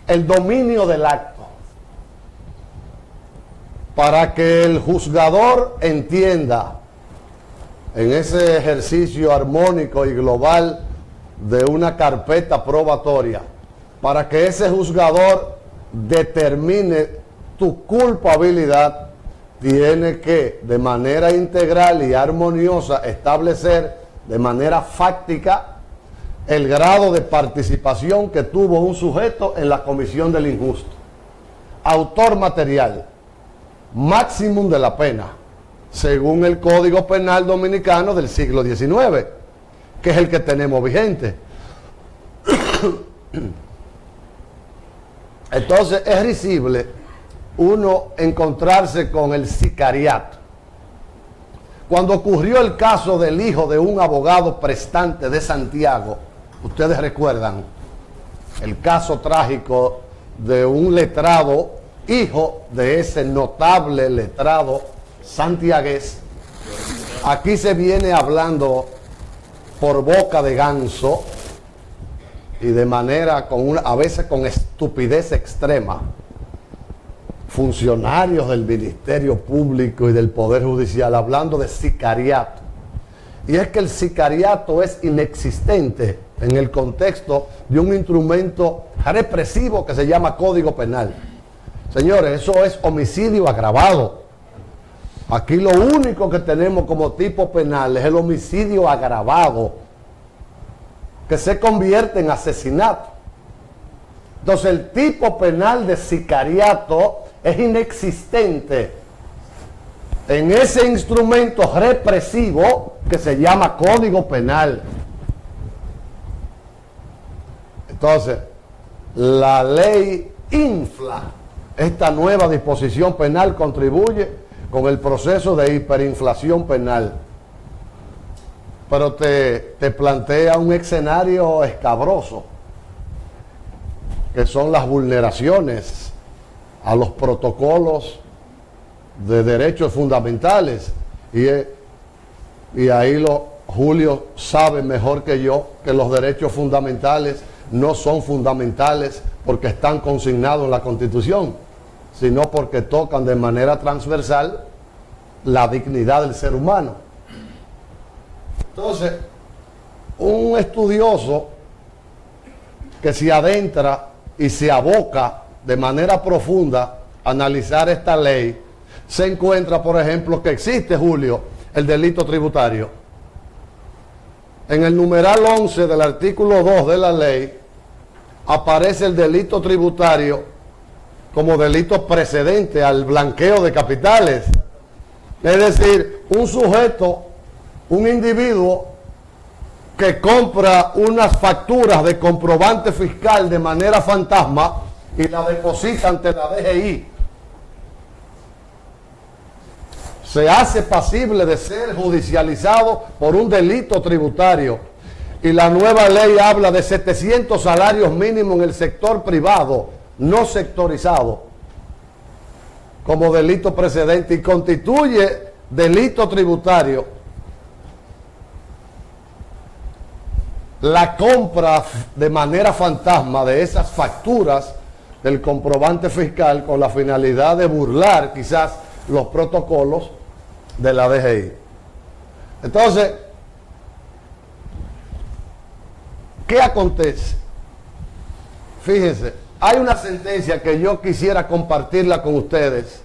el dominio del acto para que el juzgador entienda en ese ejercicio armónico y global de una carpeta probatoria, para que ese juzgador determine tu culpabilidad, tiene que de manera integral y armoniosa establecer de manera fáctica el grado de participación que tuvo un sujeto en la comisión del injusto. Autor material, máximum de la pena, según el Código Penal Dominicano del siglo XIX, que es el que tenemos vigente. Entonces es risible uno encontrarse con el sicariato. Cuando ocurrió el caso del hijo de un abogado prestante de Santiago, ustedes recuerdan el caso trágico de un letrado, hijo de ese notable letrado santiagués. Aquí se viene hablando por boca de ganso y de manera a veces con estupidez extrema, funcionarios del Ministerio Público y del Poder Judicial hablando de sicariato. Y es que el sicariato es inexistente en el contexto de un instrumento represivo que se llama Código Penal. Señores, eso es homicidio agravado. Aquí lo único que tenemos como tipo penal es el homicidio agravado, que se convierte en asesinato. Entonces el tipo penal de sicariato es inexistente en ese instrumento represivo que se llama Código Penal. Entonces, la ley infla esta nueva disposición penal, contribuye con el proceso de hiperinflación penal. Pero te plantea un escenario escabroso, que son las vulneraciones a los protocolos de derechos fundamentales. Y ahí Julio sabe mejor que yo que los derechos fundamentales no son fundamentales porque están consignados en la Constitución, sino porque tocan de manera transversal la dignidad del ser humano. Entonces, un estudioso que se adentra y se aboca de manera profunda a analizar esta ley, se encuentra, por ejemplo, que existe, Julio, el delito tributario. En el numeral 11 del artículo 2 de la ley aparece el delito tributario como delito precedente al blanqueo de capitales. Es decir, un sujeto, un individuo que compra unas facturas de comprobante fiscal de manera fantasma y la deposita ante la DGI, se hace pasible de ser judicializado por un delito tributario. Y la nueva ley habla de 700 salarios mínimos en el sector privado, no sectorizado, como delito precedente, y constituye delito tributario la compra de manera fantasma de esas facturas del comprobante fiscal con la finalidad de burlar quizás los protocolos de la DGI. Entonces, ¿qué acontece? Fíjense, hay una sentencia que yo quisiera compartirla con ustedes,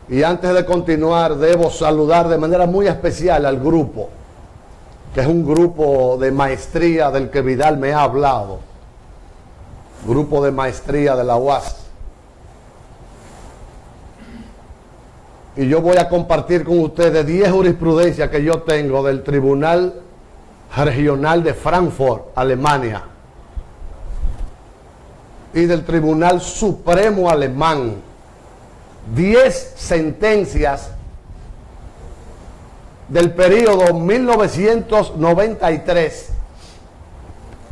y antes de continuar debo saludar de manera muy especial al grupo, que es un grupo de maestría del que Vidal me ha hablado, grupo de maestría de la UAS. Y yo voy a compartir con ustedes 10 jurisprudencias que yo tengo del Tribunal Regional de Frankfurt, Alemania, y del Tribunal Supremo Alemán. 10 sentencias del periodo 1993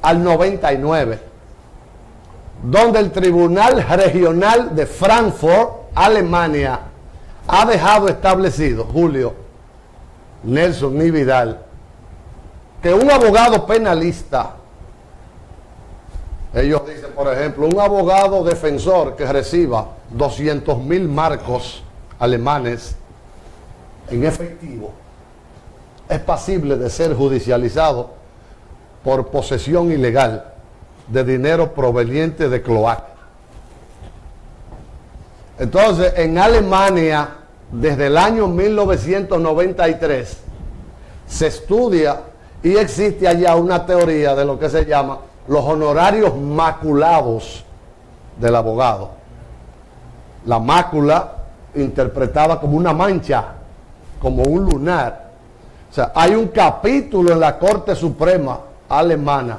al 99, donde el Tribunal Regional de Frankfurt, Alemania, ha dejado establecido, Julio, Nelson y Vidal, que un abogado penalista, ellos dicen, por ejemplo, un abogado defensor que reciba 200.000 marcos alemanes en efectivo, es pasible de ser judicializado por posesión ilegal de dinero proveniente de cloaca. Entonces, en Alemania, desde el año 1993, se estudia y existe allá una teoría de lo que se llama los honorarios maculados del abogado. La mácula interpretada como una mancha, como un lunar. O sea, hay un capítulo en la Corte Suprema alemana,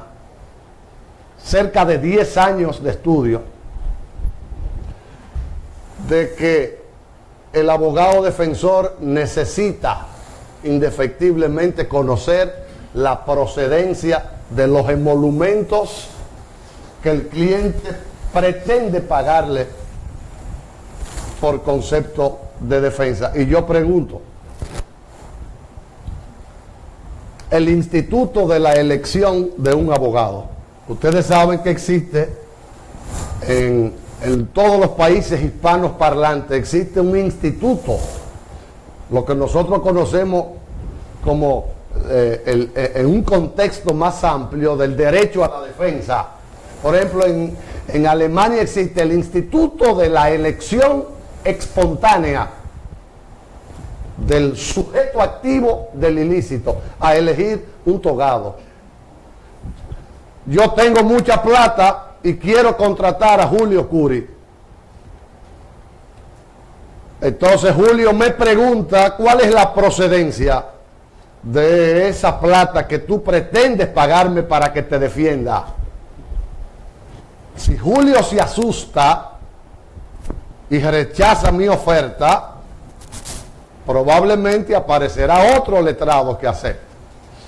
cerca de 10 años de estudio, de que el abogado defensor necesita indefectiblemente conocer la procedencia de los emolumentos que el cliente pretende pagarle por concepto de defensa. Y yo pregunto, el instituto de la elección de un abogado, ustedes saben que existe en todos los países hispanos parlantes, existe un instituto, lo que nosotros conocemos como en un contexto más amplio del derecho a la defensa. Por ejemplo, en Alemania existe el instituto de la elección espontánea del sujeto activo del ilícito a elegir un togado. Yo tengo mucha plata y quiero contratar a Julio Curi. Entonces Julio me pregunta cuál es la procedencia de esa plata que tú pretendes pagarme para que te defienda. Si Julio se asusta y rechaza mi oferta, probablemente aparecerá otro letrado que acepte.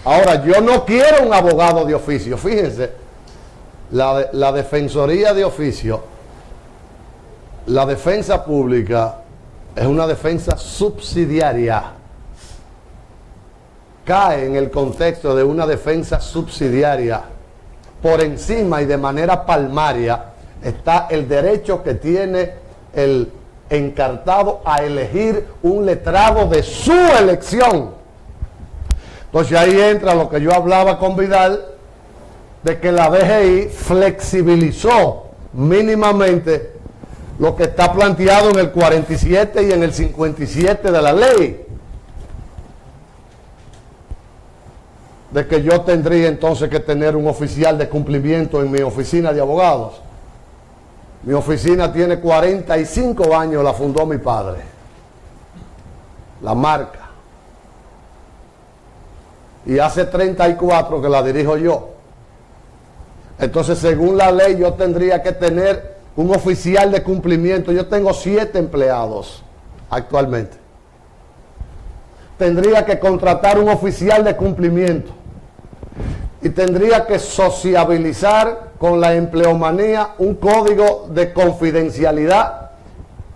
Ahora, yo no quiero un abogado de oficio. Fíjense, la defensoría de oficio, la defensa pública es una defensa subsidiaria. Cae en el contexto de una defensa subsidiaria. por encima y de manera palmaria está el derecho que tiene el encartado a elegir un letrado de su elección. Entonces ahí entra lo que yo hablaba con Vidal, de que la DGI flexibilizó mínimamente lo que está planteado en el 47 y en el 57 de la ley, de que yo tendría entonces que tener un oficial de cumplimiento en mi oficina de abogados. Mi oficina tiene 45 años, la fundó mi padre, la marca, y hace 34 que la dirijo yo. Entonces, según la ley, yo tendría que tener un oficial de cumplimiento. Yo tengo 7 empleados actualmente. Tendría que contratar un oficial de cumplimiento y tendría que sociabilizar con la empleomanía un código de confidencialidad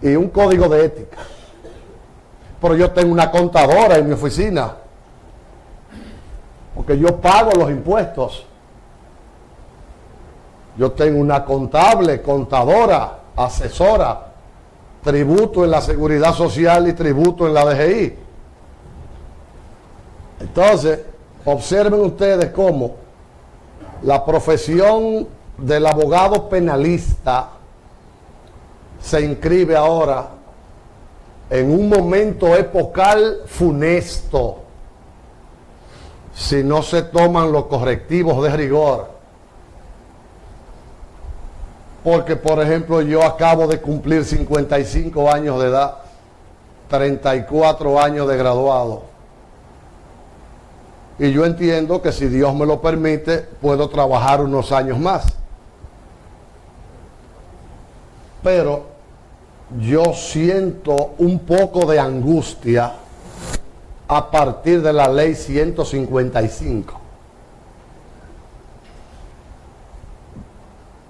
y un código de ética. Pero yo tengo una contadora en mi oficina, porque yo pago los impuestos. Yo tengo una contable, contadora, asesora, tributo en la Seguridad Social y tributo en la DGI. Entonces, observen ustedes cómo la profesión del abogado penalista se inscribe ahora en un momento epocal funesto si no se toman los correctivos de rigor. Porque, por ejemplo, yo acabo de cumplir 55 años de edad, 34 años de graduado. Y yo entiendo que si Dios me lo permite, puedo trabajar unos años más. Pero yo siento un poco de angustia a partir de la ley 155.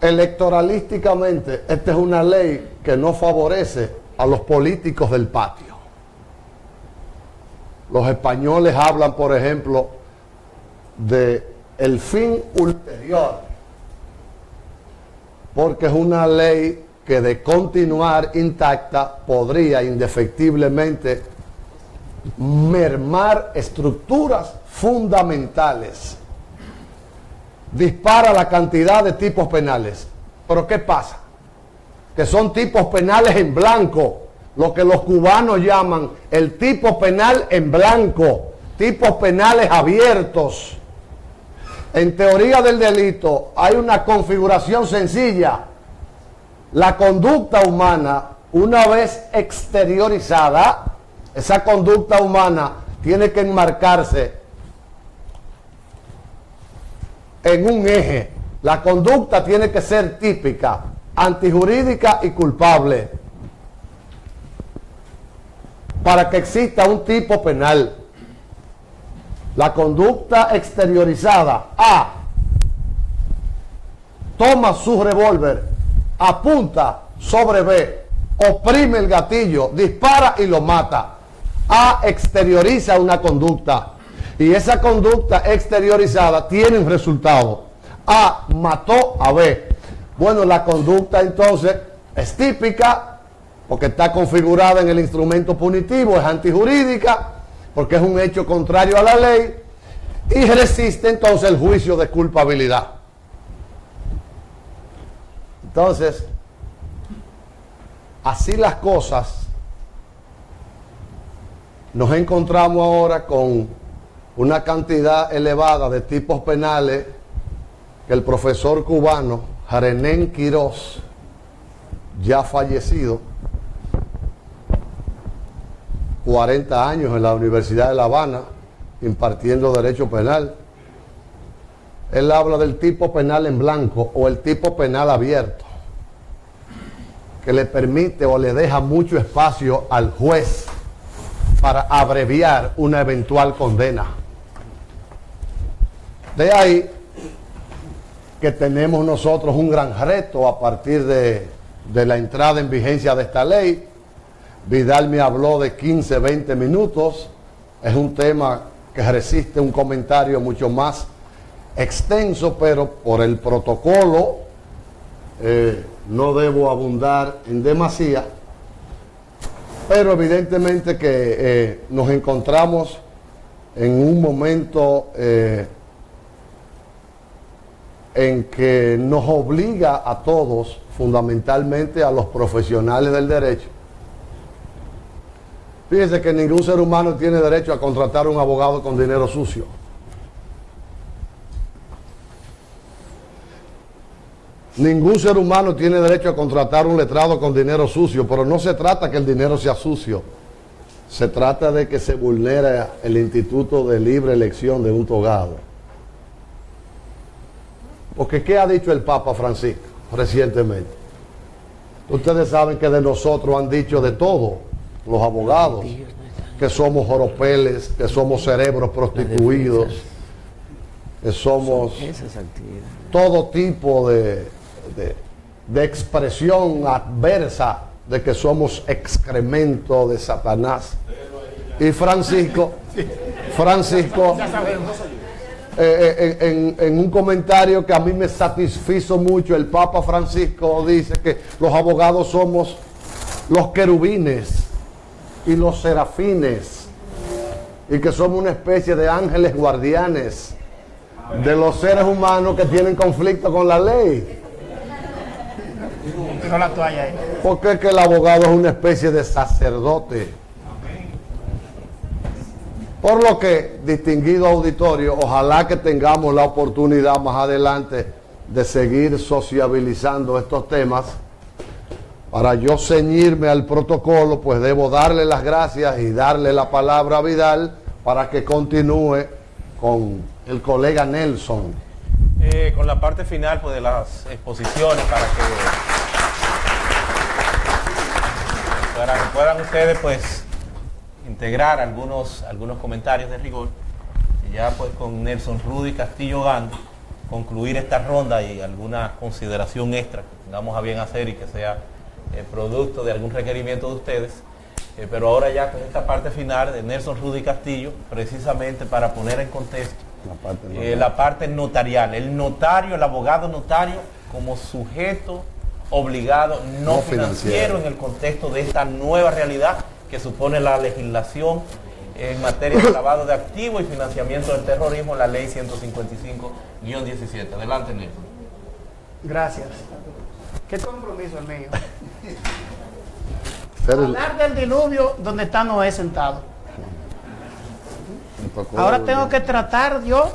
Electoralísticamente, esta es una ley que no favorece a los políticos del patio. Los españoles hablan, por ejemplo, de el fin ulterior, porque es una ley que de continuar intacta podría indefectiblemente mermar estructuras fundamentales. Dispara la cantidad de tipos penales. Pero ¿qué pasa? Que son tipos penales en blanco, lo que los cubanos llaman el tipo penal en blanco, tipos penales abiertos. En teoría del delito hay una configuración sencilla. La conducta humana, una vez exteriorizada, esa conducta humana tiene que enmarcarse en un eje. La conducta tiene que ser típica, antijurídica y culpable para que exista un tipo penal. La conducta exteriorizada: A, toma su revólver, apunta sobre B, oprime el gatillo, dispara y lo mata. A exterioriza una conducta. Y esa conducta exteriorizada tiene un resultado. A mató a B. Bueno, la conducta entonces es típica porque está configurada en el instrumento punitivo, es antijurídica porque es un hecho contrario a la ley y resiste entonces el juicio de culpabilidad. Entonces, así las cosas, nos encontramos ahora con una cantidad elevada de tipos penales que el profesor cubano Jarenén Quirós, ya fallecido, 40 años en la Universidad de La Habana, impartiendo derecho penal. Él habla del tipo penal en blanco o el tipo penal abierto, que le permite o le deja mucho espacio al juez para abreviar una eventual condena. De ahí que tenemos nosotros un gran reto a partir de la entrada en vigencia de esta ley. Vidal me habló de 15, 20 minutos. Es un tema que resiste un comentario mucho más extenso, pero por el protocolo no debo abundar en demasía. Pero evidentemente que nos encontramos en un momento en que nos obliga a todos, fundamentalmente a los profesionales del derecho. Fíjense que ningún ser humano tiene derecho a contratar un abogado con dinero sucio. Ningún ser humano tiene derecho a contratar un letrado con dinero sucio, pero no se trata que el dinero sea sucio. Se trata de que se vulnera el instituto de libre elección de un togado. Porque ¿qué ha dicho el Papa Francisco recientemente? Ustedes saben que de nosotros han dicho de todo, los abogados, que somos joropeles, que somos cerebros prostituidos, que somos todo tipo de expresión adversa de que somos excremento de Satanás. Y Francisco en un comentario que a mí me satisfizo mucho, el Papa Francisco dice que los abogados somos los querubines y los serafines, y que somos una especie de ángeles guardianes de los seres humanos que tienen conflicto con la ley. Tiró la toalla ahí. Porque es que el abogado es una especie de sacerdote. Por lo que, distinguido auditorio, ojalá que tengamos la oportunidad más adelante de seguir sociabilizando estos temas. Para yo ceñirme al protocolo, pues debo darle las gracias y darle la palabra a Vidal para que continúe con el colega Nelson. Con la parte final pues, de las exposiciones para que puedan ustedes pues integrar algunos comentarios de rigor, y ya pues con Nelson Rudy Castillo Gando concluir esta ronda y alguna consideración extra que tengamos a bien hacer y que sea producto de algún requerimiento de ustedes, pero ahora ya con esta parte final de Nelson Rudy Castillo, precisamente para poner en contexto la parte notarial, el notario, el abogado notario como sujeto obligado no financiero en el contexto de esta nueva realidad que supone la legislación en materia de lavado de activos y financiamiento del terrorismo, la ley 155-17. Adelante, Nelson. Gracias. Qué compromiso el mío. Pero Hablar del diluvio donde está Noé sentado. Ahora tengo que tratar yo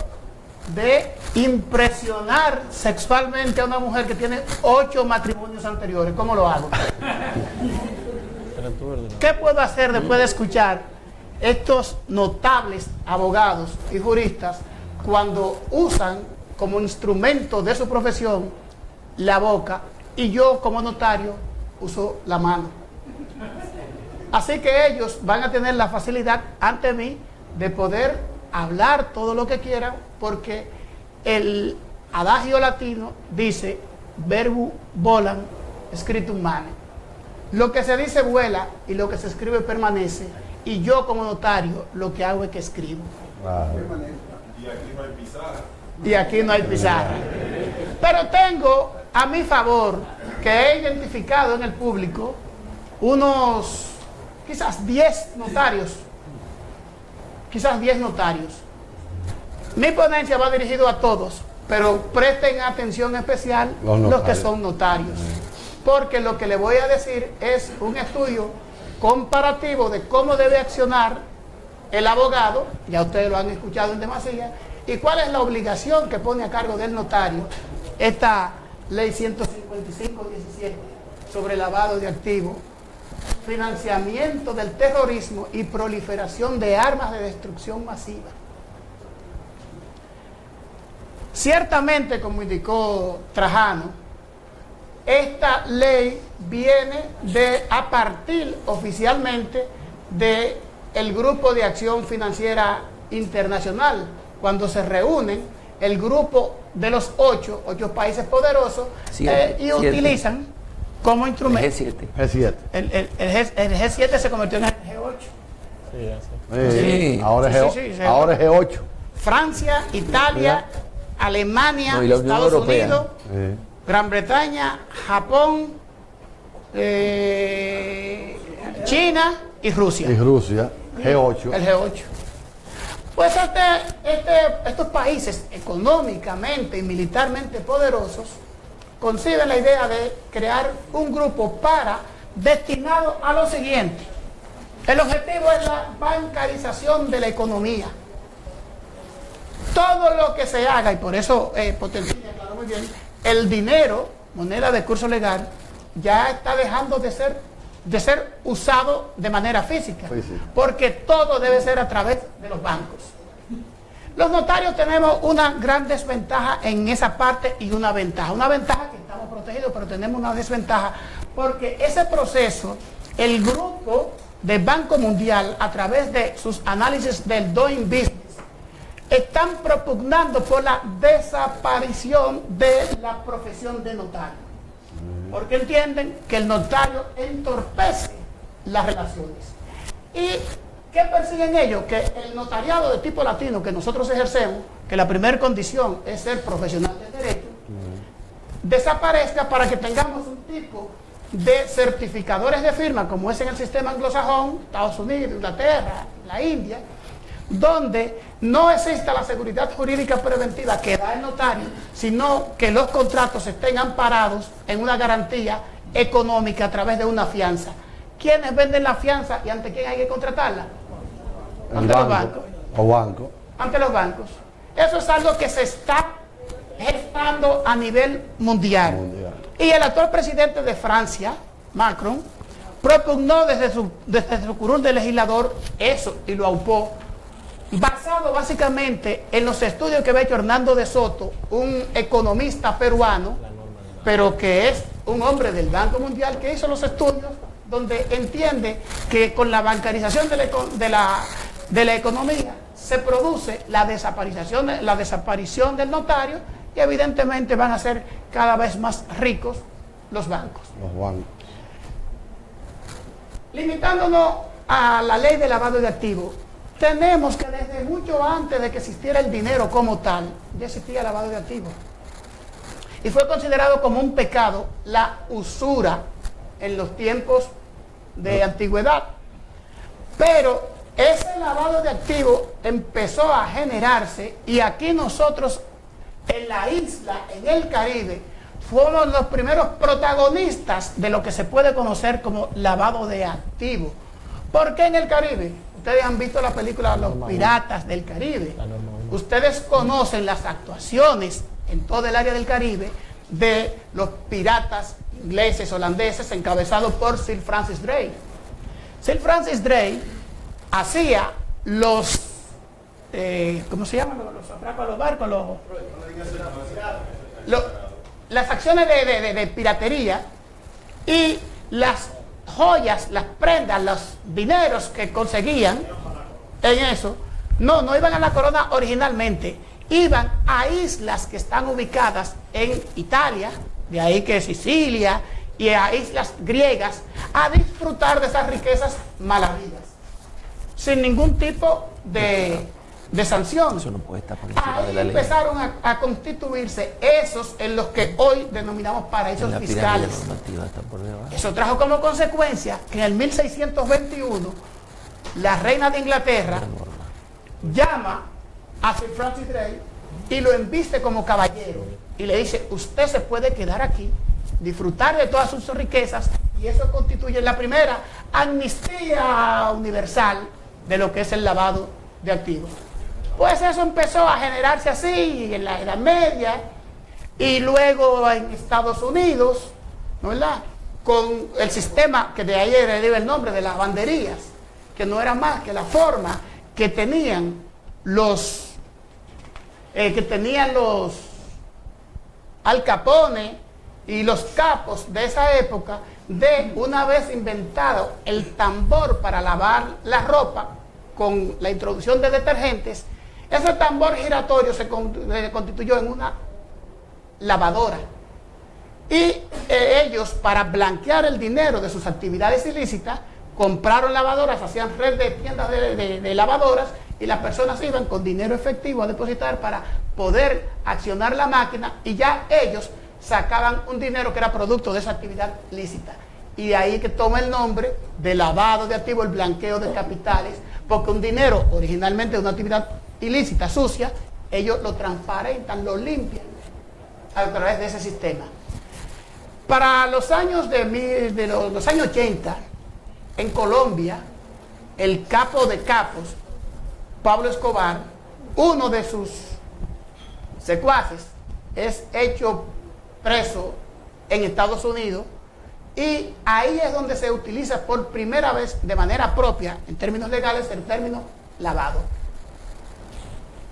de impresionar sexualmente a una mujer que tiene 8 matrimonios anteriores. ¿Cómo lo hago? ¿Qué puedo hacer después de escuchar estos notables abogados y juristas cuando usan como instrumento de su profesión la boca y yo como notario uso la mano? Así que ellos van a tener la facilidad ante mí de poder hablar todo lo que quieran, porque el adagio latino dice verbo volam scriptum mane. Lo que se dice vuela y lo que se escribe permanece, y yo como notario lo que hago es que escribo. Y aquí no hay pizarra. Y aquí no hay pizarra. Pero tengo a mi favor que he identificado en el público unos quizás 10 notarios. Mi ponencia va dirigido a todos, pero presten atención especial los que son notarios, porque lo que le voy a decir es un estudio comparativo de cómo debe accionar el abogado, ya ustedes lo han escuchado en demasía, y cuál es la obligación que pone a cargo del notario esta ley 155-17 sobre lavado de activos, financiamiento del terrorismo y proliferación de armas de destrucción masiva. Ciertamente, como indicó Trajano, esta ley viene a partir oficialmente del Grupo de Acción Financiera Internacional, cuando se reúnen el grupo de los 8 países poderosos y utilizan como instrumento. G7. El G7 se convirtió en el G8. Sí. Ahora es G8. Francia, Italia, Alemania, No, y la Unión Estados Europea. Unidos, Sí. Gran Bretaña, Japón, China y Rusia. Y Rusia, G8. El G8. Pues estos países económicamente y militarmente poderosos conciben la idea de crear un grupo destinado a lo siguiente. El objetivo es la bancarización de la economía. Todo lo que se haga, y por eso Potencilla aclaró muy bien, el dinero, moneda de curso legal, ya está dejando de ser usado de manera física, porque todo debe ser a través de los bancos. Los notarios tenemos una gran desventaja en esa parte y una ventaja. Una ventaja que estamos protegidos, pero tenemos una desventaja porque ese proceso, el grupo de Banco Mundial, a través de sus análisis del Doing Business, están propugnando por la desaparición de la profesión de notario. Porque entienden que el notario entorpece las relaciones. ¿Y qué persiguen ellos? Que el notariado de tipo latino que nosotros ejercemos, que la primera condición es ser profesional de derecho, desaparezca para que tengamos un tipo de certificadores de firma, como es en el sistema anglosajón, Estados Unidos, Inglaterra, la India, donde no exista la seguridad jurídica preventiva que da el notario, sino que los contratos estén amparados en una garantía económica a través de una fianza. ¿Quiénes venden la fianza y ante quién hay que contratarla? Ante los bancos. O banco. Ante los bancos. Eso es algo que se está gestando a nivel mundial. Y el actual presidente de Francia, Macron, propugnó desde su curul de legislador eso y lo aupó, basado básicamente en los estudios que había hecho Hernando de Soto, un economista peruano, pero que es un hombre del Banco Mundial, que hizo los estudios donde entiende que con la bancarización de la economía se produce la desaparición del notario y evidentemente van a ser cada vez más ricos los bancos. Los bancos. Limitándonos a la ley de lavado de activos, tenemos que desde mucho antes de que existiera el dinero como tal, ya existía lavado de activos. Y fue considerado como un pecado la usura en los tiempos de antigüedad. Pero ese lavado de activos empezó a generarse y aquí nosotros en la isla, en el Caribe, fuimos los primeros protagonistas de lo que se puede conocer como lavado de activos. ¿Por qué en el Caribe? Ustedes han visto la película Los Piratas del Caribe. Ustedes conocen las actuaciones en todo el área del Caribe de los piratas ingleses, holandeses, encabezados por Sir Francis Drake. Sir Francis Drake hacía los, ¿cómo se llaman? Los atracos a los barcos, las acciones de piratería y las joyas, las prendas, los dineros que conseguían en eso, no iban a la corona originalmente, iban a islas que están ubicadas en Italia, de ahí que Sicilia, y a islas griegas, a disfrutar de esas riquezas malavidas, sin ningún tipo de sanción. Eso no puede estar por encima Ahí de la ley. empezaron a constituirse esos en los que hoy denominamos paraísos La pirámide fiscales. normativa está por debajo. Eso trajo como consecuencia que en el 1621 la reina de Inglaterra llama a Sir Francis Drake y lo embiste como caballero y le dice: usted se puede quedar aquí, disfrutar de todas sus riquezas, y eso constituye la primera amnistía universal de lo que es el lavado de activos. Pues eso empezó a generarse así en la Edad Media y luego en Estados Unidos, ¿no, verdad? Con el sistema que de ahí deriva el nombre de las lavanderías, que no era más que la forma que tenían los Al Capone y los capos de esa época, de una vez inventado el tambor para lavar la ropa con la introducción de detergentes, ese tambor giratorio se constituyó en una lavadora. Y ellos, para blanquear el dinero de sus actividades ilícitas, compraron lavadoras, hacían red de tiendas de lavadoras y las personas iban con dinero efectivo a depositar para poder accionar la máquina y ya ellos sacaban un dinero que era producto de esa actividad lícita. Y de ahí que toma el nombre de lavado de activos, el blanqueo de capitales, porque un dinero originalmente de una actividad ilícita, sucia, ellos lo transparentan, lo limpian a través de ese sistema. Para los años los años 80, en Colombia, el capo de capos, Pablo Escobar, uno de sus secuaces, es hecho preso en Estados Unidos, y ahí es donde se utiliza por primera vez de manera propia, en términos legales, el término lavado.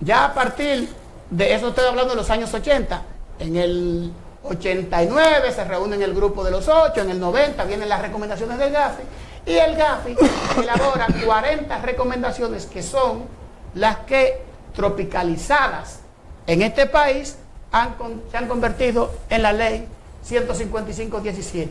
Ya a partir de eso estoy hablando de los años 80, en el 89 se reúnen el grupo de los 8, en el 90 vienen las recomendaciones del GAFI, y el GAFI elabora 40 recomendaciones que son las que, tropicalizadas en este país, se han convertido en la ley 155-17.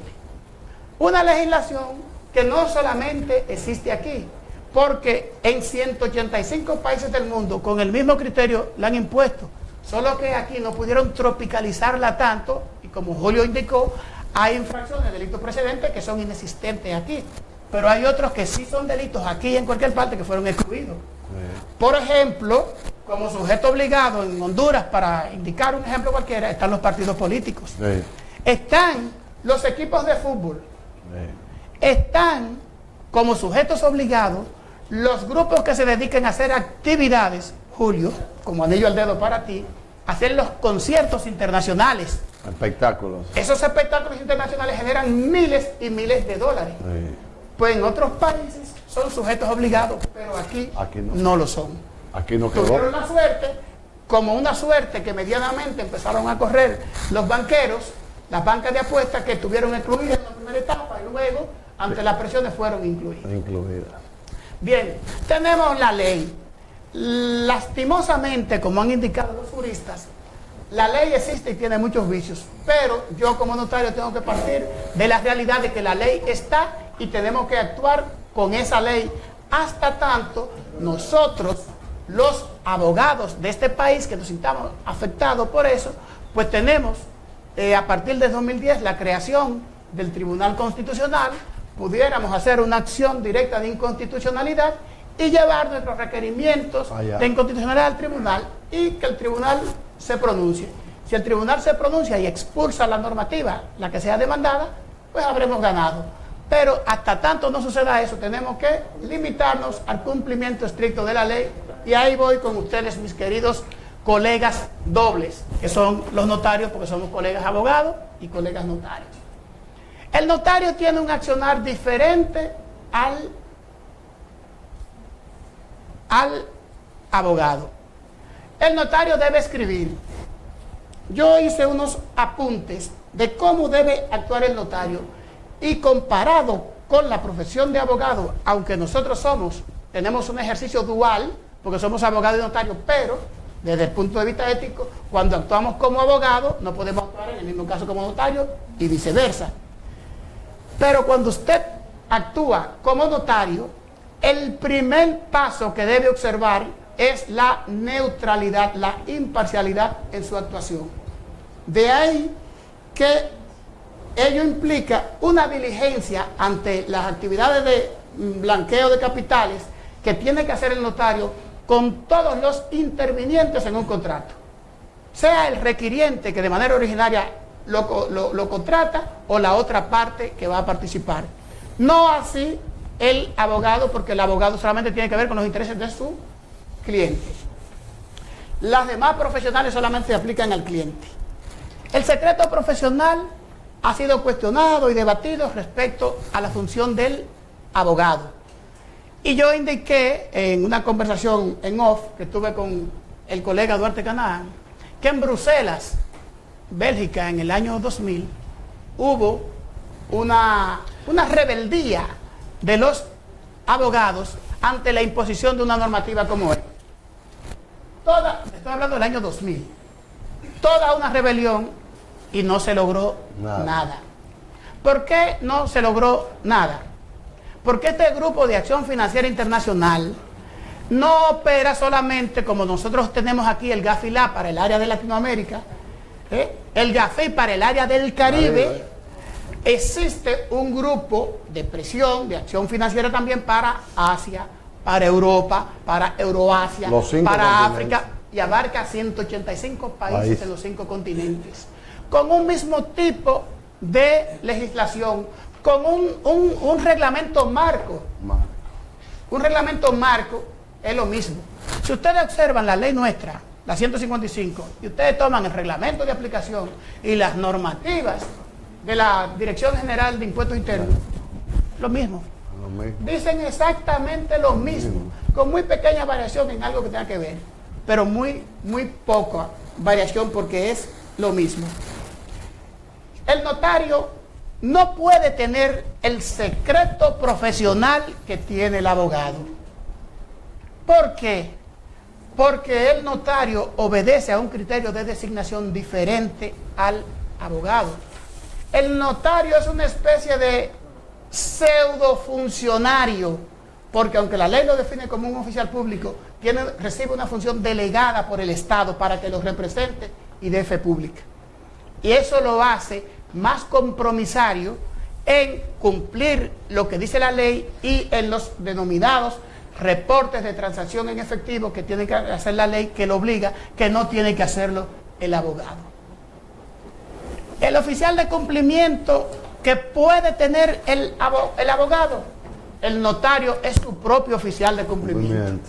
Una legislación que no solamente existe aquí, porque en 185 países del mundo con el mismo criterio la han impuesto, solo que aquí no pudieron tropicalizarla tanto, y como Julio indicó, hay infracciones, delitos precedentes que son inexistentes aquí, pero hay otros que sí son delitos aquí en cualquier parte que fueron excluidos. Por ejemplo, como sujeto obligado en Honduras, para indicar un ejemplo cualquiera, están los partidos políticos, están los equipos de fútbol, están como sujetos obligados los grupos que se dediquen a hacer actividades, Julio, como anillo al dedo para ti, hacer los conciertos internacionales. Espectáculos. Esos espectáculos internacionales generan miles y miles de dólares. Pues en otros países son sujetos obligados, pero aquí no lo son. Aquí no quedó. Tuvieron la suerte, como una suerte que medianamente empezaron a correr los banqueros, las bancas de apuestas que estuvieron excluidas en la primera etapa y luego, ante las presiones, fueron incluidas. Bien, tenemos la ley. Lastimosamente, como han indicado los juristas, la ley existe y tiene muchos vicios, pero yo como notario tengo que partir de la realidad de que la ley está y tenemos que actuar con esa ley hasta tanto nosotros, los abogados de este país, que nos sintamos afectados por eso, pues tenemos a partir de 2010 la creación del Tribunal Constitucional, pudiéramos hacer una acción directa de inconstitucionalidad y llevar nuestros requerimientos de inconstitucionalidad al tribunal y que el tribunal se pronuncie. Si el tribunal se pronuncia y expulsa la normativa, la que sea demandada, pues habremos ganado. Pero hasta tanto no suceda eso, tenemos que limitarnos al cumplimiento estricto de la ley, y ahí voy con ustedes, mis queridos colegas dobles, que son los notarios, porque somos colegas abogados y colegas notarios. El notario tiene un accionar diferente al abogado. El notario debe escribir. Yo hice unos apuntes de cómo debe actuar el notario, y comparado con la profesión de abogado, aunque nosotros tenemos un ejercicio dual, porque somos abogado y notario, pero desde el punto de vista ético, cuando actuamos como abogado, no podemos actuar en el mismo caso como notario y viceversa. Pero cuando usted actúa como notario, el primer paso que debe observar es la neutralidad, la imparcialidad en su actuación. De ahí que ello implica una diligencia ante las actividades de blanqueo de capitales que tiene que hacer el notario con todos los intervinientes en un contrato, sea el requiriente que de manera originaria lo contrata o la otra parte que va a participar. No así el abogado, porque el abogado solamente tiene que ver con los intereses de su cliente. Las demás profesionales solamente se aplican al cliente. El secreto profesional ha sido cuestionado y debatido respecto a la función del abogado. Y yo indiqué en una conversación en off que tuve con el colega Duarte Canaán, que en Bruselas, Bélgica, en el año 2000, hubo una rebeldía de los abogados ante la imposición de una normativa como esta. Estoy hablando del año 2000. Toda una rebelión y no se logró nada. ¿Por qué no se logró nada? Porque este grupo de acción financiera internacional no opera solamente como nosotros tenemos aquí el GAFILA para el área de Latinoamérica, el GAFI para el área del Caribe. Existe un grupo de presión, de acción financiera también para Asia, para Europa, para Euroasia, para África, y abarca 185 países en los 5 continentes, con un mismo tipo de legislación, con un reglamento marco. Un reglamento marco es lo mismo. Si ustedes observan la ley nuestra, la 155, y ustedes toman el reglamento de aplicación y las normativas de la Dirección General de Impuestos Internos, lo mismo. Dicen exactamente lo mismo, con muy pequeña variación en algo que tenga que ver, pero muy poca variación porque es lo mismo. El notario no puede tener el secreto profesional que tiene el abogado. ¿Por qué? Porque el notario obedece a un criterio de designación diferente al abogado. El notario es una especie de pseudo funcionario, porque aunque la ley lo define como un oficial público, recibe una función delegada por el Estado para que lo represente y dé fe pública. Y eso lo hace más compromisario en cumplir lo que dice la ley y en los denominados reportes de transacción en efectivo que tiene que hacer la ley, que lo obliga, que no tiene que hacerlo el abogado. El oficial de cumplimiento que puede tener el abogado, el notario es su propio oficial de cumplimiento.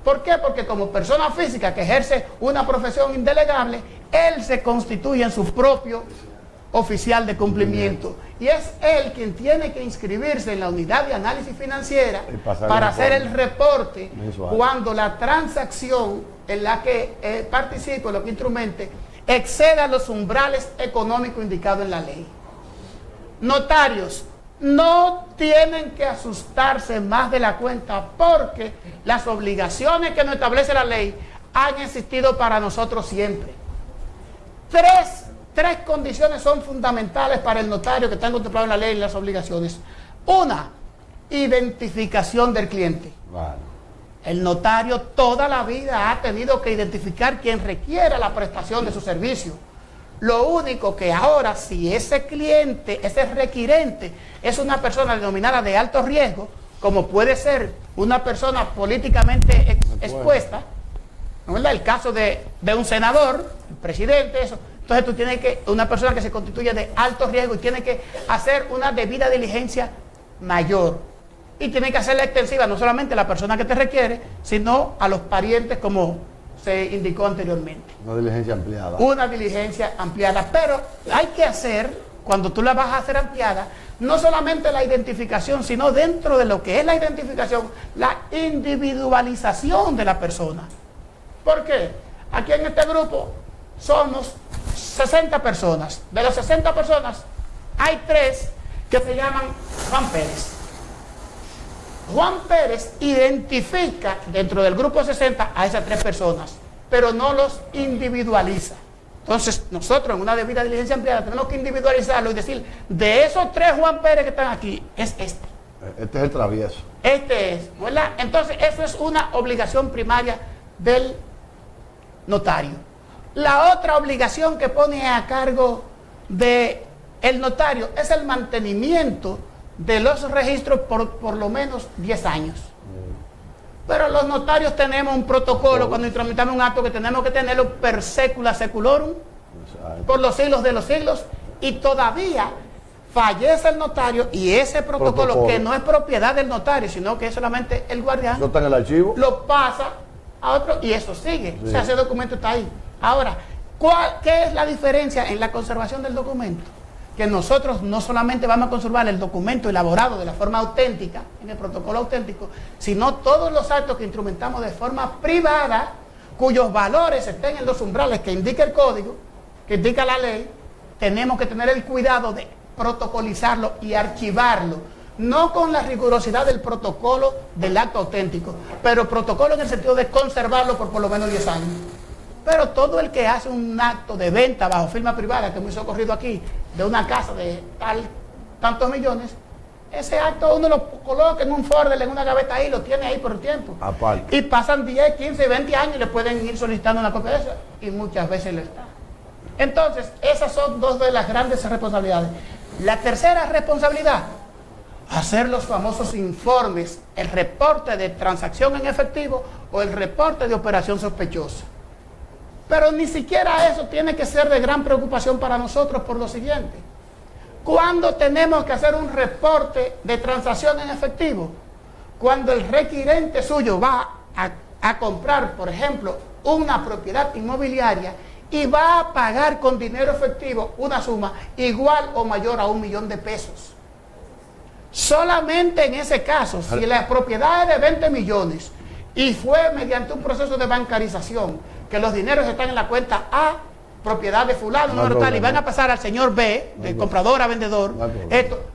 ¿Por qué? Porque como persona física que ejerce una profesión indelegable, él se constituye en su propio oficial de cumplimiento. Y es él quien tiene que inscribirse en la unidad de análisis financiera para hacer el reporte cuando la transacción en la que participe, lo que instrumente, exceda los umbrales económicos indicados en la ley. Notarios no tienen que asustarse más de la cuenta porque las obligaciones que nos establece la ley han existido para nosotros siempre. Tres condiciones son fundamentales para el notario que están contempladas en la ley y las obligaciones. Una, identificación del cliente. El notario toda la vida ha tenido que identificar quien requiera la prestación de su servicio. Lo único que ahora, si ese cliente, ese requirente, es una persona denominada de alto riesgo, como puede ser una persona políticamente expuesta, ¿no es verdad? El caso de un senador, el presidente, eso. Entonces tú tienes una persona que se constituye de alto riesgo y tiene que hacer una debida diligencia mayor. Y tiene que hacerla extensiva no solamente a la persona que te requiere, sino a los parientes como se indicó anteriormente. Una diligencia ampliada. Una diligencia ampliada. Pero hay que hacer, cuando tú la vas a hacer ampliada, no solamente la identificación, sino dentro de lo que es la identificación, la individualización de la persona. ¿Por qué? Aquí en este grupo somos 60 personas. De las 60 personas, hay 3 que se llaman Juan Pérez. Juan Pérez identifica dentro del grupo 60 a esas 3 personas, pero no los individualiza. Entonces, nosotros en una debida diligencia ampliada tenemos que individualizarlo y decir, de esos 3 Juan Pérez que están aquí, es este. Este es el travieso. Este es, ¿verdad? Entonces, eso es una obligación primaria del notario. La otra obligación que pone a cargo del notario es el mantenimiento de los registros por lo menos 10 años. Pero los notarios tenemos un protocolo cuando tramitamos un acto que tenemos que tenerlo per secula seculorum, por los siglos de los siglos, y todavía fallece el notario y ese protocolo que no es propiedad del notario, sino que es solamente el guardián, ¿no está en el archivo? Lo pasa a otro y eso sigue. Sí. O sea, ese documento está ahí. Ahora, ¿qué es la diferencia en la conservación del documento? Que nosotros no solamente vamos a conservar el documento elaborado de la forma auténtica, en el protocolo auténtico, sino todos los actos que instrumentamos de forma privada, cuyos valores estén en los umbrales que indica el código, que indica la ley, tenemos que tener el cuidado de protocolizarlo y archivarlo, no con la rigurosidad del protocolo del acto auténtico, pero protocolo en el sentido de conservarlo por lo menos 10 años. Pero todo el que hace un acto de venta bajo firma privada, que me hizo ocurrido aquí, de una casa de tantos millones, ese acto uno lo coloca en un folder, en una gaveta ahí, lo tiene ahí por el tiempo. Aparte. Y pasan 10, 15, 20 años y le pueden ir solicitando una copia de eso y muchas veces le está. Entonces, esas son dos de las grandes responsabilidades. La tercera responsabilidad, hacer los famosos informes, el reporte de transacción en efectivo o el reporte de operación sospechosa. Pero ni siquiera eso tiene que ser de gran preocupación para nosotros por lo siguiente. ¿Cuándo tenemos que hacer un reporte de transacción en efectivo? Cuando el requirente suyo va a comprar, por ejemplo, una propiedad inmobiliaria y va a pagar con dinero efectivo una suma igual o mayor a $1.000.000. Solamente en ese caso, si la propiedad es de 20 millones y fue mediante un proceso de bancarización, que los dineros están en la cuenta A, propiedad de fulano, número tal, y van a pasar al señor B, de comprador a vendedor,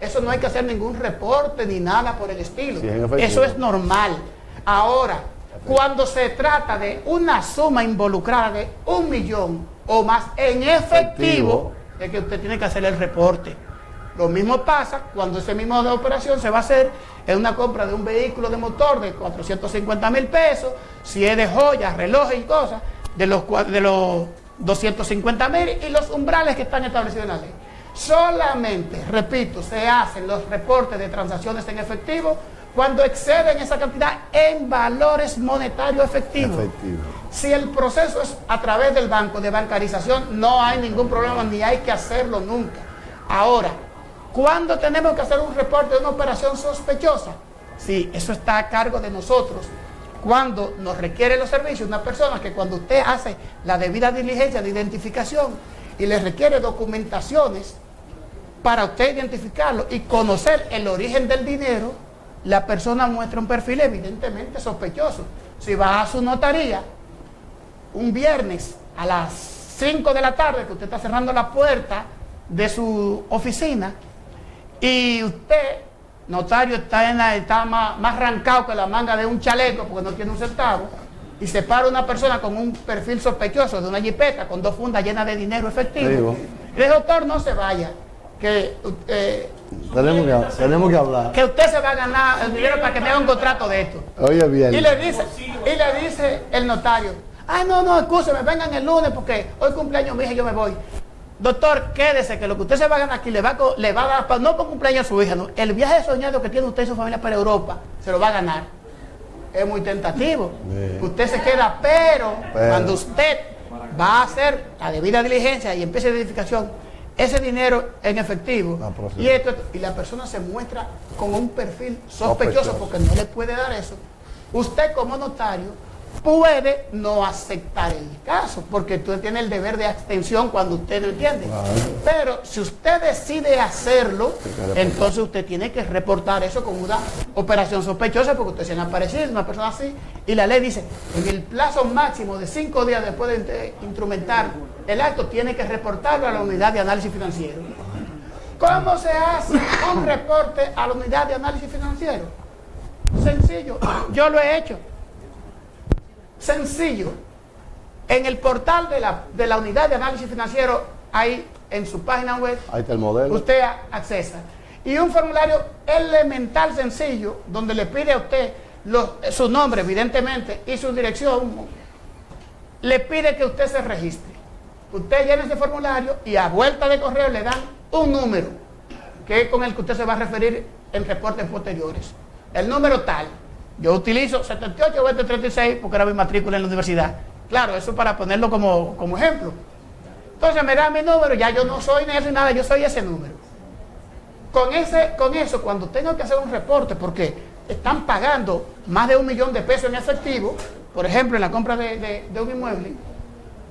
eso no hay que hacer ningún reporte ni nada por el estilo. Eso es normal. Ahora, cuando se trata de una suma involucrada de 1 millón o más en efectivo, es que usted tiene que hacer el reporte. Lo mismo pasa cuando ese mismo de operación se va a hacer en una compra de un vehículo de motor de 450,000 pesos, si es de joyas, relojes y cosas, de los 250,000 y los umbrales que están establecidos en la ley. Solamente, repito, se hacen los reportes de transacciones en efectivo cuando exceden esa cantidad en valores monetarios efectivos. Si el proceso es a través del banco de bancarización, no hay ningún problema ni hay que hacerlo nunca. Ahora, ¿cuándo tenemos que hacer un reporte de una operación sospechosa? Sí, eso está a cargo de nosotros. Cuando nos requiere los servicios, una persona que cuando usted hace la debida diligencia de identificación y le requiere documentaciones para usted identificarlo y conocer el origen del dinero, la persona muestra un perfil evidentemente sospechoso. Si va a su notaría un viernes a las 5 de la tarde, que usted está cerrando la puerta de su oficina, y usted, notario, está más arrancado que la manga de un chaleco porque no tiene un centavo, y se para una persona con un perfil sospechoso de una jipeta con 2 fundas llenas de dinero efectivo, y le dice: doctor, no se vaya, que tenemos que hablar, que usted se va a ganar el dinero para que me haga un contrato de esto. Oye, bien. Y le dice el notario: no, escúcheme, vengan el lunes porque hoy cumpleaños mi hija y yo me voy. Doctor, quédese, que lo que usted se va a ganar aquí le va a dar, no por cumpleaños a su hija, no, el viaje soñado que tiene usted y su familia para Europa, se lo va a ganar. Es muy tentativo. Usted se queda, pero cuando usted va a hacer la debida diligencia y empiece la identificación, ese dinero en efectivo, y la persona se muestra con un perfil sospechoso porque no le puede dar eso, usted como notario puede no aceptar el caso, porque usted tiene el deber de abstención cuando usted lo entiende. Pero si usted decide hacerlo, entonces usted tiene que reportar eso como una operación sospechosa, porque usted se ha aparecido una persona así, y la ley dice, en el plazo máximo de 5 días después de instrumentar el acto, tiene que reportarlo a la unidad de análisis financiero. ¿Cómo se hace un reporte a la unidad de análisis financiero? Sencillo, yo lo he hecho. Sencillo. En el portal de la unidad de análisis financiero, hay en su página web, ahí está el modelo, usted accesa. Y un formulario elemental sencillo, donde le pide a usted su nombre, evidentemente, y su dirección, le pide que usted se registre. Usted llena ese formulario y a vuelta de correo le dan un número, que es con el que usted se va a referir en reportes posteriores. El número tal. Yo utilizo 78-2036 porque era mi matrícula en la universidad. Claro, eso para ponerlo como ejemplo. Entonces me da mi número, ya yo no soy ni eso ni nada, yo soy ese número. Con eso, cuando tengo que hacer un reporte, porque están pagando más de $1 millón en efectivo, por ejemplo, en la compra de un inmueble,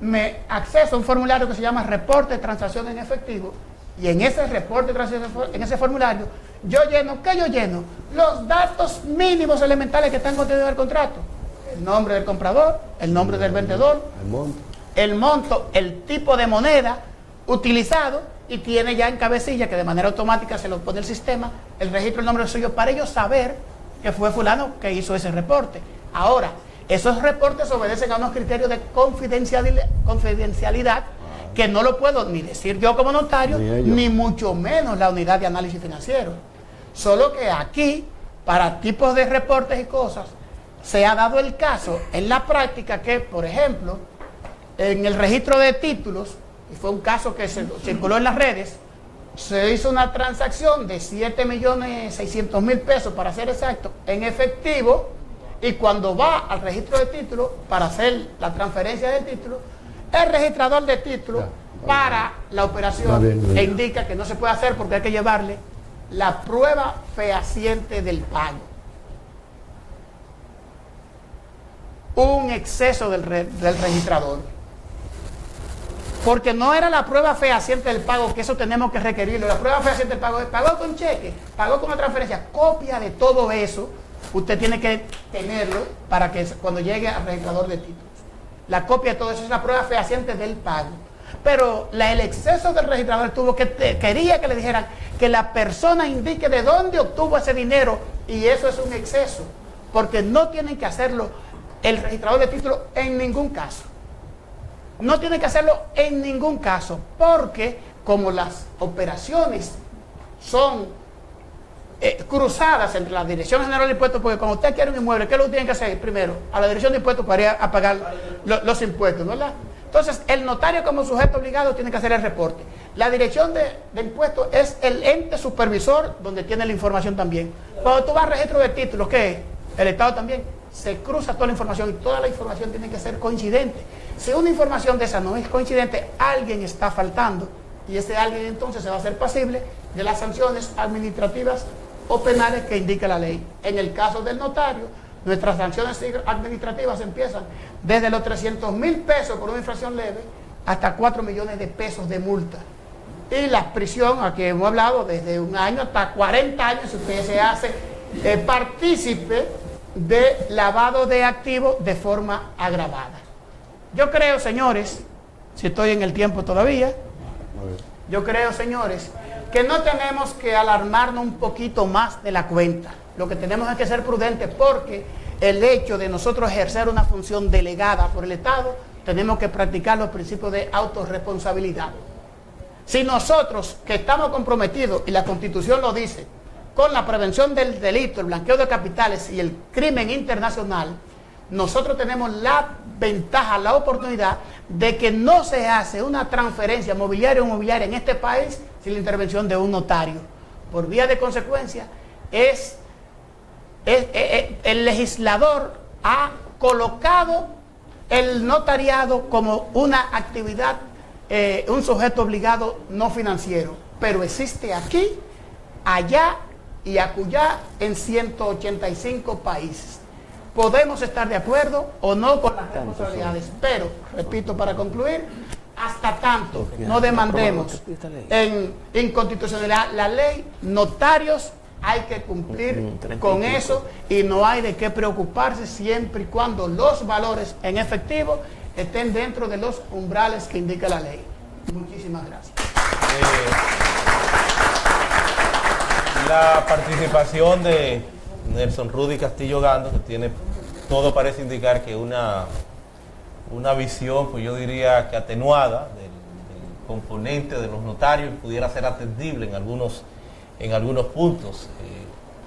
me acceso a un formulario que se llama reporte de transacción en efectivo, y en ese reporte de transacción, en ese formulario, yo lleno, ¿qué yo lleno? Los datos mínimos elementales que están contenidos en el contrato. El nombre del comprador, el nombre del vendedor, el monto, el tipo de moneda utilizado, y tiene ya en cabecilla, que de manera automática se lo pone el sistema, el registro del nombre suyo, para ellos saber que fue fulano que hizo ese reporte. Ahora, esos reportes obedecen a unos criterios de confidencialidad que no lo puedo ni decir yo como notario, ni mucho menos la unidad de análisis financiero. Solo que aquí, para tipos de reportes y cosas, se ha dado el caso en la práctica que, por ejemplo, en el registro de títulos, y fue un caso que se circuló en las redes, se hizo una transacción de 7.600.000 pesos, para ser exacto, en efectivo, y cuando va al registro de títulos para hacer la transferencia del título, el registrador de títulos para la operación e indica que no se puede hacer porque hay que llevarle la prueba fehaciente del pago. Un exceso del registrador. Porque no era la prueba fehaciente del pago, que eso tenemos que requerirlo. La prueba fehaciente del pago es pagó con cheque, pagó con una transferencia. Copia de todo eso, usted tiene que tenerlo para que cuando llegue al registrador de títulos. La copia de todo eso es la prueba fehaciente del pago. Pero el exceso del registrador quería que le dijeran que la persona indique de dónde obtuvo ese dinero, y eso es un exceso, porque no tienen que hacerlo el registrador de títulos en ningún caso. No tiene que hacerlo en ningún caso, porque como las operaciones son cruzadas entre la Dirección General de Impuestos, porque cuando usted quiere un inmueble, ¿qué es lo que tiene que hacer? Primero, a la Dirección de Impuestos para ir a pagar los impuestos, ¿verdad? Entonces, el notario como sujeto obligado tiene que hacer el reporte. La Dirección de Impuestos es el ente supervisor donde tiene la información también. Cuando tú vas al registro de títulos, ¿qué es? El Estado también. Se cruza toda la información y toda la información tiene que ser coincidente. Si una información de esa no es coincidente, alguien está faltando, y ese alguien entonces se va a hacer pasible de las sanciones administrativas o penales que indica la ley. En el caso del notario, nuestras sanciones administrativas empiezan desde los 300.000 pesos por una infracción leve hasta 4 millones de pesos de multa. Y la prisión, aquí hemos hablado, desde 1 año hasta 40 años, si usted se hace partícipe de lavado de activos de forma agravada. Yo creo, señores, si estoy en el tiempo todavía, yo creo, señores, que no tenemos que alarmarnos un poquito más de la cuenta. Lo que tenemos es que ser prudentes, porque el hecho de nosotros ejercer una función delegada por el Estado, tenemos que practicar los principios de autorresponsabilidad. Si nosotros, que estamos comprometidos, y la Constitución lo dice, con la prevención del delito, el blanqueo de capitales y el crimen internacional, nosotros tenemos la ventaja, la oportunidad de que no se hace una transferencia mobiliaria o inmobiliaria en este país sin la intervención de un notario. Por vía de consecuencia, el legislador ha colocado el notariado como una actividad, un sujeto obligado no financiero, pero existe aquí, allá y acullá en 185 países. Podemos estar de acuerdo o no con las responsabilidades, pero, repito para concluir, hasta tanto no demandemos en inconstitucionalidad la ley, notarios hay que cumplir con eso, y no hay de qué preocuparse siempre y cuando los valores en efectivo estén dentro de los umbrales que indica la ley. Muchísimas gracias. La participación de Nelson Rudy Castillo Gando, que tiene, todo parece indicar que una visión, pues yo diría que atenuada del componente de los notarios, pudiera ser atendible en algunos puntos.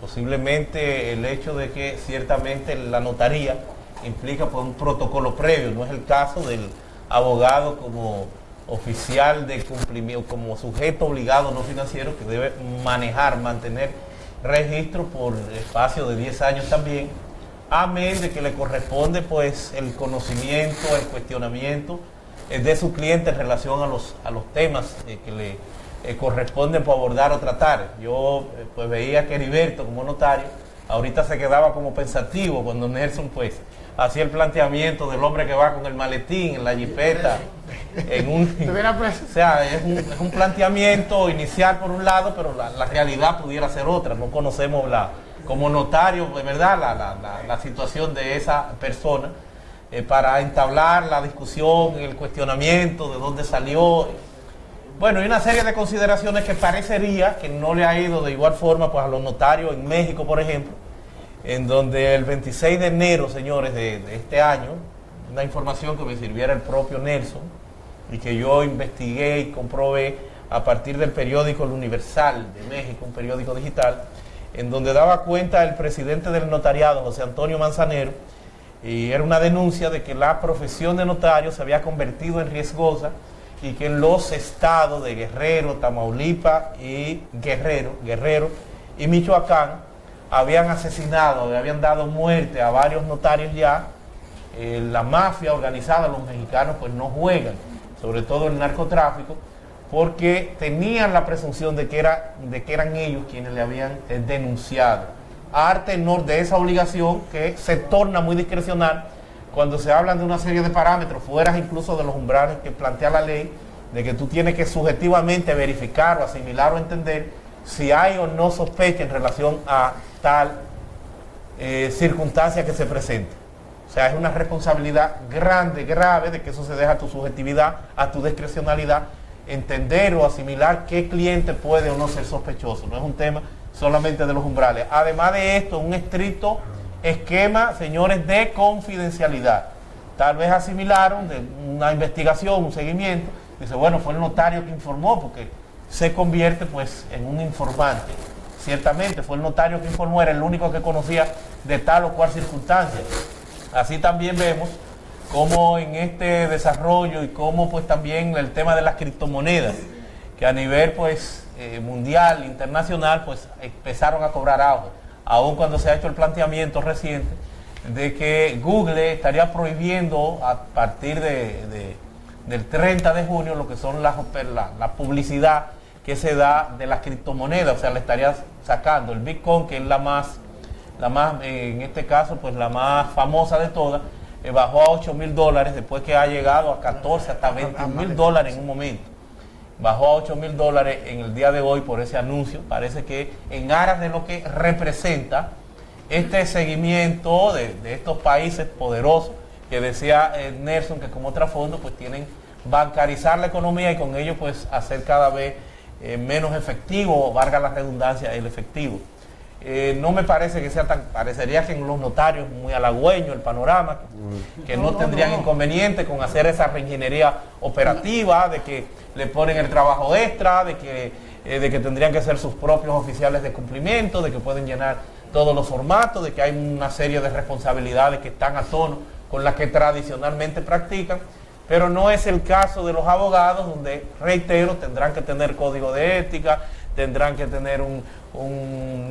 Posiblemente el hecho de que ciertamente la notaría implica pues un protocolo previo, no es el caso del abogado como oficial de cumplimiento, como sujeto obligado no financiero, que debe mantener registro por espacio de 10 años también, amén de que le corresponde pues el conocimiento, el cuestionamiento de su cliente en relación a los temas que le corresponden por abordar o tratar. Yo pues veía que Heriberto como notario ahorita se quedaba como pensativo cuando Nelson pues hacía el planteamiento del hombre que va con el maletín en la jipeta o sea, es un planteamiento inicial por un lado, pero la realidad pudiera ser otra. No conocemos como notario de verdad la situación de esa persona para entablar la discusión, el cuestionamiento de dónde salió. Bueno, hay una serie de consideraciones que parecería que no le ha ido de igual forma pues a los notarios en México, por ejemplo, en donde el 26 de enero, señores, de este año, una información que me sirviera el propio Nelson y que yo investigué y comprobé a partir del periódico El Universal de México, un periódico digital, en donde daba cuenta el presidente del notariado, José Antonio Manzanero, y era una denuncia de que la profesión de notario se había convertido en riesgosa y que en los estados de Guerrero, Tamaulipas y Guerrero y Michoacán habían asesinado, habían dado muerte a varios notarios ya. La mafia organizada, los mexicanos pues no juegan, sobre todo el narcotráfico, porque tenían la presunción de que eran ellos quienes le habían denunciado. A tenor de esa obligación que se torna muy discrecional cuando se hablan de una serie de parámetros, fuera incluso de los umbrales que plantea la ley, de que tú tienes que subjetivamente verificar o asimilar o entender si hay o no sospecha en relación a tal circunstancia que se presenta. O sea, es una responsabilidad grande, grave, de que eso se deja a tu subjetividad, a tu discrecionalidad, entender o asimilar qué cliente puede o no ser sospechoso. No es un tema solamente de los umbrales. Además de esto, un estricto esquema, señores, de confidencialidad. Tal vez asimilaron de una investigación, un seguimiento, dice, bueno, fue el notario que informó, porque se convierte pues en un informante. Ciertamente fue el notario que informó, era el único que conocía de tal o cual circunstancia. Así también vemos cómo en este desarrollo y cómo pues también el tema de las criptomonedas, que a nivel pues mundial, internacional, pues empezaron a cobrar auge, aun cuando se ha hecho el planteamiento reciente de que Google estaría prohibiendo a partir del 30 de junio lo que son la publicidad que se da de las criptomonedas. O sea, le estaría sacando el Bitcoin, que es la más en este caso, pues la más famosa de todas, bajó a $8,000 después que ha llegado a 14 hasta $21,000 en un momento. Bajó a $8,000 en el día de hoy por ese anuncio. Parece que en aras de lo que representa este seguimiento de estos países poderosos, que decía Nelson que como trasfondo pues tienen bancarizar la economía y con ello pues hacer cada vez menos efectivo, valga la redundancia, el efectivo. No me parece que sea tan, parecería que en los notarios muy halagüeño el panorama, que no tendrían inconveniente con hacer esa reingeniería operativa, de que le ponen el trabajo extra, de que tendrían que ser sus propios oficiales de cumplimiento, de que pueden llenar todos los formatos, de que hay una serie de responsabilidades que están a tono con las que tradicionalmente practican, pero no es el caso de los abogados, donde, reitero, tendrán que tener código de ética, tendrán que tener un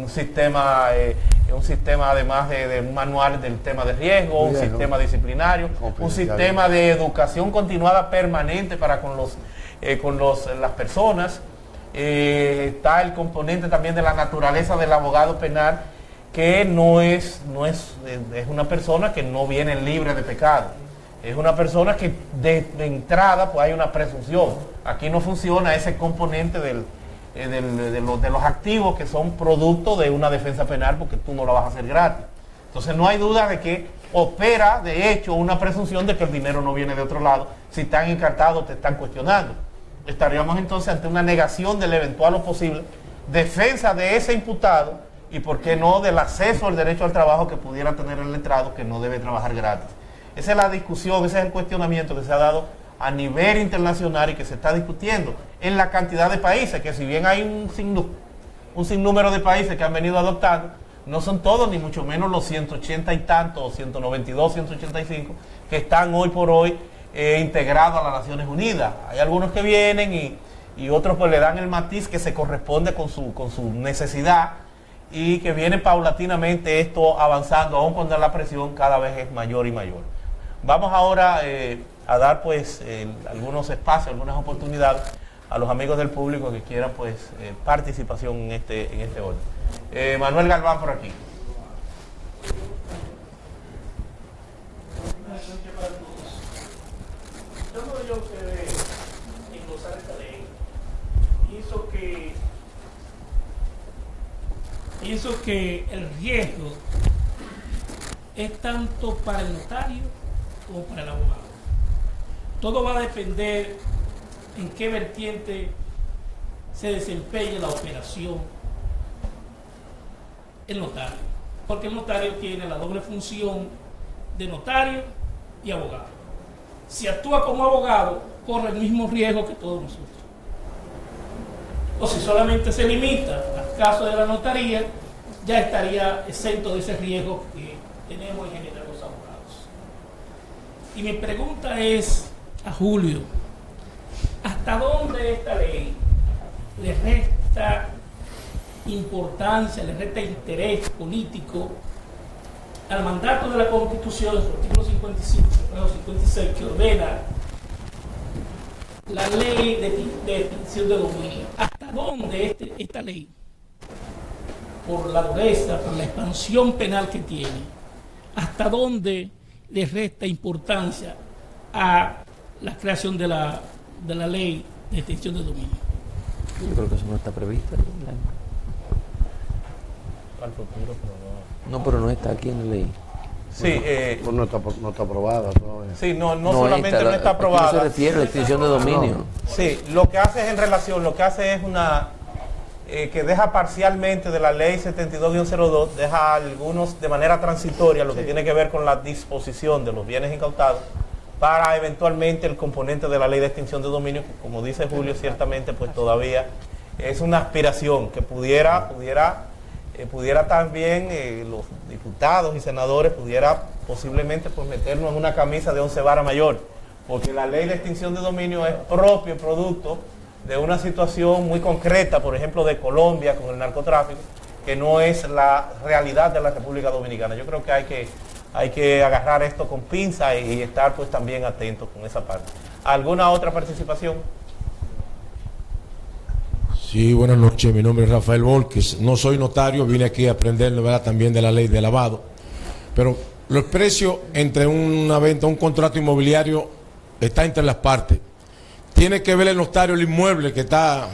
sistema además de un manual del tema de riesgo, un sistema disciplinario, un sistema de educación continuada permanente para con las personas. Está el componente también de la naturaleza del abogado penal, que es una persona que no viene libre de pecado. Es una persona que de entrada pues hay una presunción. Aquí no funciona ese componente de los activos que son producto de una defensa penal, porque tú no la vas a hacer gratis. Entonces no hay duda de que opera de hecho una presunción de que el dinero no viene de otro lado. Si están encartados, te están cuestionando. Estaríamos entonces ante una negación del eventual o posible defensa de ese imputado y, por qué no, del acceso al derecho al trabajo que pudiera tener el letrado, que no debe trabajar gratis. Esa es la discusión, ese es el cuestionamiento que se ha dado a nivel internacional y que se está discutiendo en la cantidad de países, que si bien hay un sinnúmero de países que han venido adoptando, no son todos, ni mucho menos los 180 y tantos, 192, 185, que están hoy por hoy integrados a las Naciones Unidas. Hay algunos que vienen y otros pues le dan el matiz que se corresponde con su necesidad, y que viene paulatinamente esto avanzando, aun cuando la presión cada vez es mayor y mayor. Vamos ahora a dar pues algunos espacios, algunas oportunidades a los amigos del público que quieran pues participación en este orden. Manuel Galván por aquí. Yo no digo que englosar esta ley. Pienso que el riesgo es tanto para el notario como para el abogado. Todo va a depender en qué vertiente se desempeñe la operación el notario, porque el notario tiene la doble función de notario y abogado. Si actúa como abogado, corre el mismo riesgo que todos nosotros. O si solamente se limita al caso de la notaría, ya estaría exento de ese riesgo que tenemos en general los abogados. Y mi pregunta es a Julio, ¿hasta dónde esta ley le resta importancia, le resta interés político al mandato de la Constitución, su artículo 55, artículo 56, que ordena la ley de extinción de dominio? ¿Hasta dónde esta ley, por la dureza, por la expansión penal que tiene, hasta dónde le resta importancia a la creación de la ley de extinción de dominio? Yo creo que eso no está previsto. Al futuro, pero no. No, pero no está aquí en la ley. Sí, Pues no está aprobada todavía. sí, no solamente no está aprobada. ¿A qué se refiere la extinción de dominio? Sí, lo que hace es en relación, lo que hace es una que deja parcialmente de la ley 72-02, deja algunos de manera transitoria lo que tiene que ver con la disposición de los bienes incautados para eventualmente el componente de la ley de extinción de dominio, que como dice Julio, ciertamente pues todavía es una aspiración que pudiera también los diputados y senadores pudiera posiblemente pues meternos en una camisa de 11 varas mayor, porque la ley de extinción de dominio es propio producto de una situación muy concreta, por ejemplo de Colombia con el narcotráfico, que no es la realidad de la República Dominicana. Yo creo que hay que agarrar esto con pinza y estar pues también atentos con esa parte. ¿Alguna otra participación? Sí, buenas noches, mi nombre es Rafael Volques, no soy notario, vine aquí a aprender, ¿verdad?, también de la ley de lavado, pero los precios entre una venta, un contrato inmobiliario, está entre las partes. Tiene que ver el notario el inmueble que está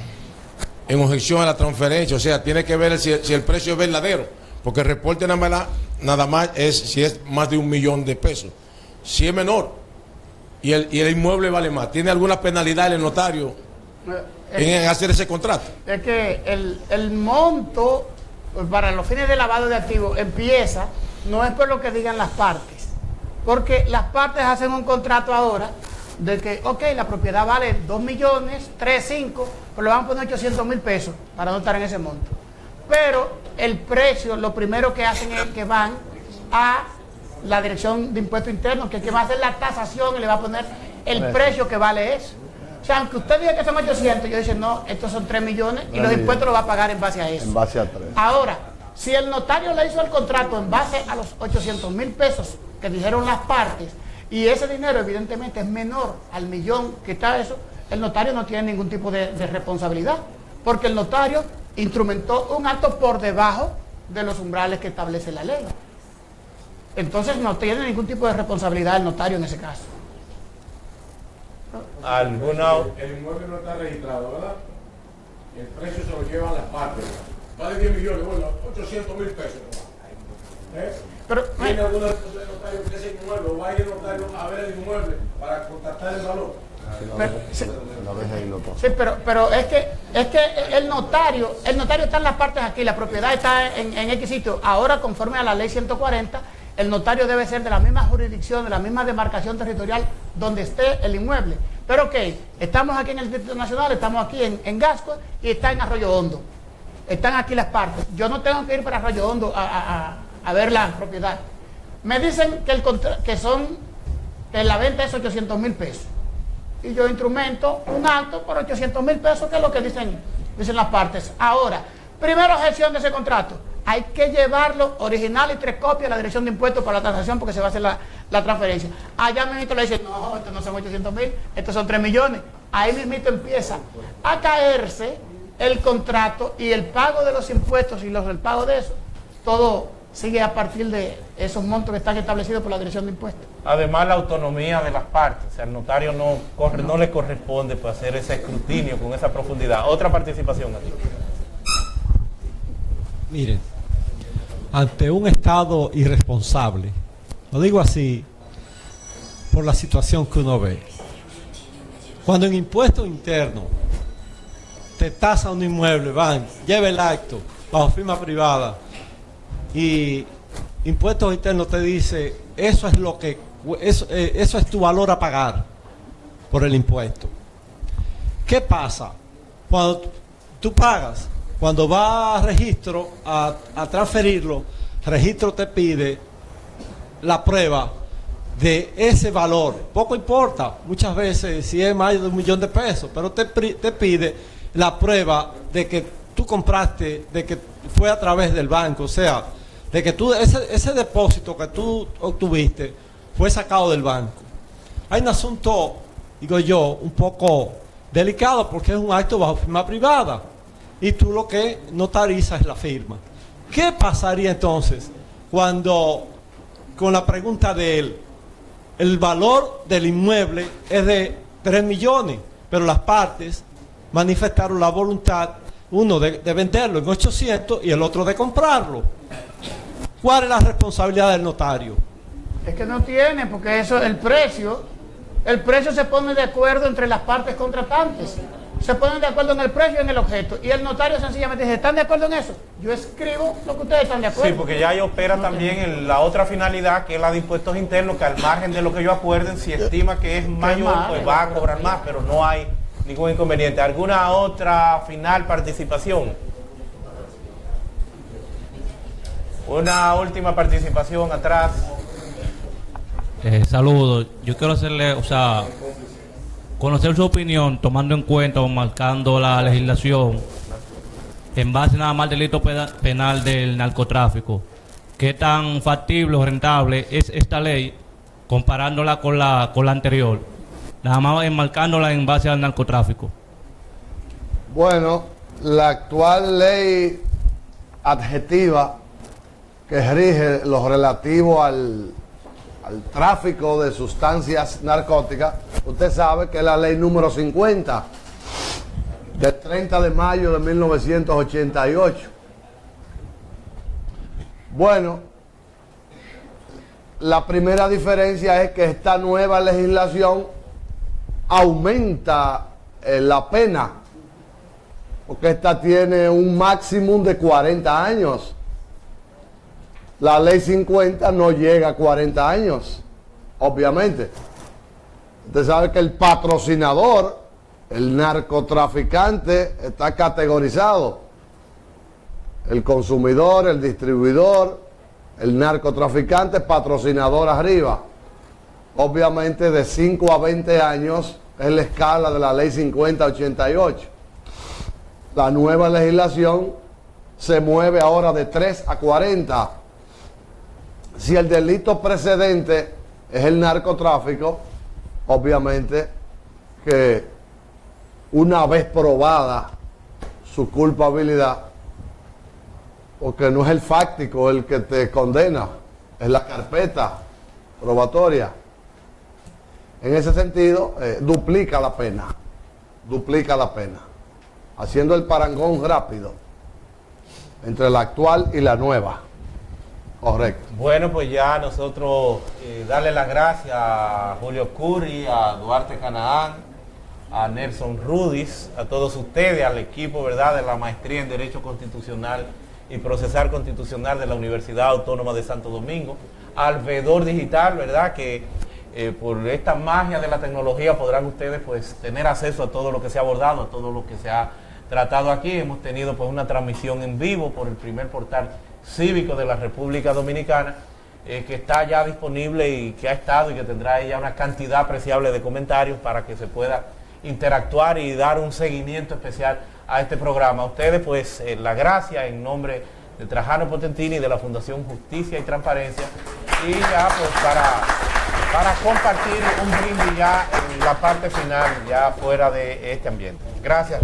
en objeción a la transferencia, o sea, tiene que ver si el precio es verdadero, porque el reporte nada más es si es más de 1 millón de pesos. Si es menor y el inmueble vale más, ¿tiene alguna penalidad el notario en hacer ese contrato? Es que el monto para los fines de lavado de activos empieza, no es por lo que digan las partes, porque las partes hacen un contrato ahora de que, ok, la propiedad vale 2 millones, 3, 5, pero le van a poner 800,000 pesos para no estar en ese monto. Pero el precio, lo primero que hacen es que van a la Dirección de Impuestos Internos, que va a hacer la tasación y le va a poner el precio que vale eso. O sea, aunque usted diga que son 800, yo dicen, no, estos son 3 millones y los impuestos los va a pagar en base a eso. En base a 3. Ahora, si el notario le hizo el contrato en base a los 800,000 pesos que dijeron las partes, y ese dinero evidentemente es menor al millón que está eso, el notario no tiene ningún tipo de responsabilidad, porque el notario instrumentó un acto por debajo de los umbrales que establece la ley. Entonces no tiene ningún tipo de responsabilidad el notario en ese caso. ¿Alguna? El inmueble no está registrado, ¿verdad? El precio se lo llevan las partes. Vale 10 millones, bueno, 800,000 pesos. Pero, ¿Tiene alguna responsabilidad el notario que ese inmueble o va a ir el notario a ver el inmueble para contactar el valor? Sí, pero es que el notario está en las partes aquí, la propiedad está en X sitio. Ahora, conforme a la ley 140, el notario debe ser de la misma jurisdicción, de la misma demarcación territorial donde esté el inmueble. Pero ok, estamos aquí en el Distrito Nacional, estamos aquí en Gascue y está en Arroyo Hondo. Están aquí las partes. Yo no tengo que ir para Arroyo Hondo a ver la propiedad. Me dicen que la venta es 800,000 pesos. Y yo instrumento un acto por 800,000 pesos, que es lo que dicen las partes. Ahora, primera objeción de ese contrato. Hay que llevarlo original y 3 copias a la Dirección de Impuestos para la transacción, porque se va a hacer la transferencia. Allá mismito le dicen, no, estos no son 800,000, estos son 3 millones. Ahí mismito empieza a caerse el contrato y el pago de los impuestos y el pago de eso. Todo sigue a partir de esos montos que están establecidos por la Dirección de Impuestos. Además, la autonomía de las partes. O sea, al notario no le corresponde pues, hacer ese escrutinio con esa profundidad. Otra participación aquí. Miren, ante un Estado irresponsable, lo digo así por la situación que uno ve, cuando en impuesto interno te tasa un inmueble, van, lleva el acto bajo firma privada y impuestos internos te dice eso es tu valor a pagar por el impuesto. ¿Qué pasa? Cuando tú pagas cuando va a registro a transferirlo, registro te pide la prueba de ese valor. Poco importa, muchas veces si es más de $1 millón de pesos, pero te pide la prueba de que tú compraste, de que fue a través del banco, o sea, de que tú ese depósito que tú obtuviste fue sacado del banco. Hay un asunto, digo yo, un poco delicado porque es un acto bajo firma privada y tú lo que notarizas es la firma. ¿Qué pasaría entonces cuando, con la pregunta de él, el valor del inmueble es de 3 millones, pero las partes manifestaron la voluntad, uno de venderlo en 800 y el otro de comprarlo? ¿Cuál es la responsabilidad del notario? Es que no tiene, porque eso, el precio se pone de acuerdo entre las partes contratantes. Se ponen de acuerdo en el precio y en el objeto. Y el notario sencillamente dice, ¿están de acuerdo en eso? Yo escribo lo que ustedes están de acuerdo. Sí, porque ya ahí opera también en la otra finalidad, que es la de impuestos internos, que al margen de lo que ellos acuerden, si estima que es mayor, pues va a cobrar más, pero no hay ningún inconveniente. ¿Alguna otra final participación? Una última participación atrás. Saludos. Yo quiero hacerle, conocer su opinión, tomando en cuenta o marcando la legislación en base nada más al delito penal del narcotráfico. ¿Qué tan factible o rentable es esta ley comparándola con la anterior? Nada más enmarcándola en base al narcotráfico. Bueno, la actual ley adjetiva que rige lo relativo al tráfico de sustancias narcóticas, usted sabe que es la ley número 50 del 30 de mayo de 1988. Bueno, la primera diferencia es que esta nueva legislación aumenta la pena, porque esta tiene un máximo de 40 años. La ley 50 no llega a 40 años, obviamente. Usted sabe que el patrocinador, el narcotraficante, está categorizado. El consumidor, el distribuidor, el narcotraficante, patrocinador arriba. Obviamente de 5 a 20 años es la escala de la ley 50-88. La nueva legislación se mueve ahora de 3 a 40. Si el delito precedente es el narcotráfico, obviamente que una vez probada su culpabilidad, porque no es el fáctico el que te condena, es la carpeta probatoria. En ese sentido, duplica la pena, haciendo el parangón rápido entre la actual y la nueva. Correcto. Bueno, pues ya nosotros darle las gracias a Julio Curry, a Duarte Canaán, a Nelson Rudis, a todos ustedes, al equipo, ¿verdad?, de la maestría en Derecho Constitucional y Procesal Constitucional de la Universidad Autónoma de Santo Domingo, al Vedor Digital, ¿verdad?, que por esta magia de la tecnología podrán ustedes pues tener acceso a todo lo que se ha abordado, a todo lo que se ha tratado aquí. Hemos tenido pues una transmisión en vivo por el primer portal cívico de la República Dominicana, que está ya disponible y que ha estado y que tendrá ya una cantidad apreciable de comentarios para que se pueda interactuar y dar un seguimiento especial a este programa. A ustedes pues la gracia en nombre de Trajano Potentini y de la Fundación Justicia y Transparencia, y ya pues para compartir un brindis ya en la parte final, ya fuera de este ambiente. Gracias.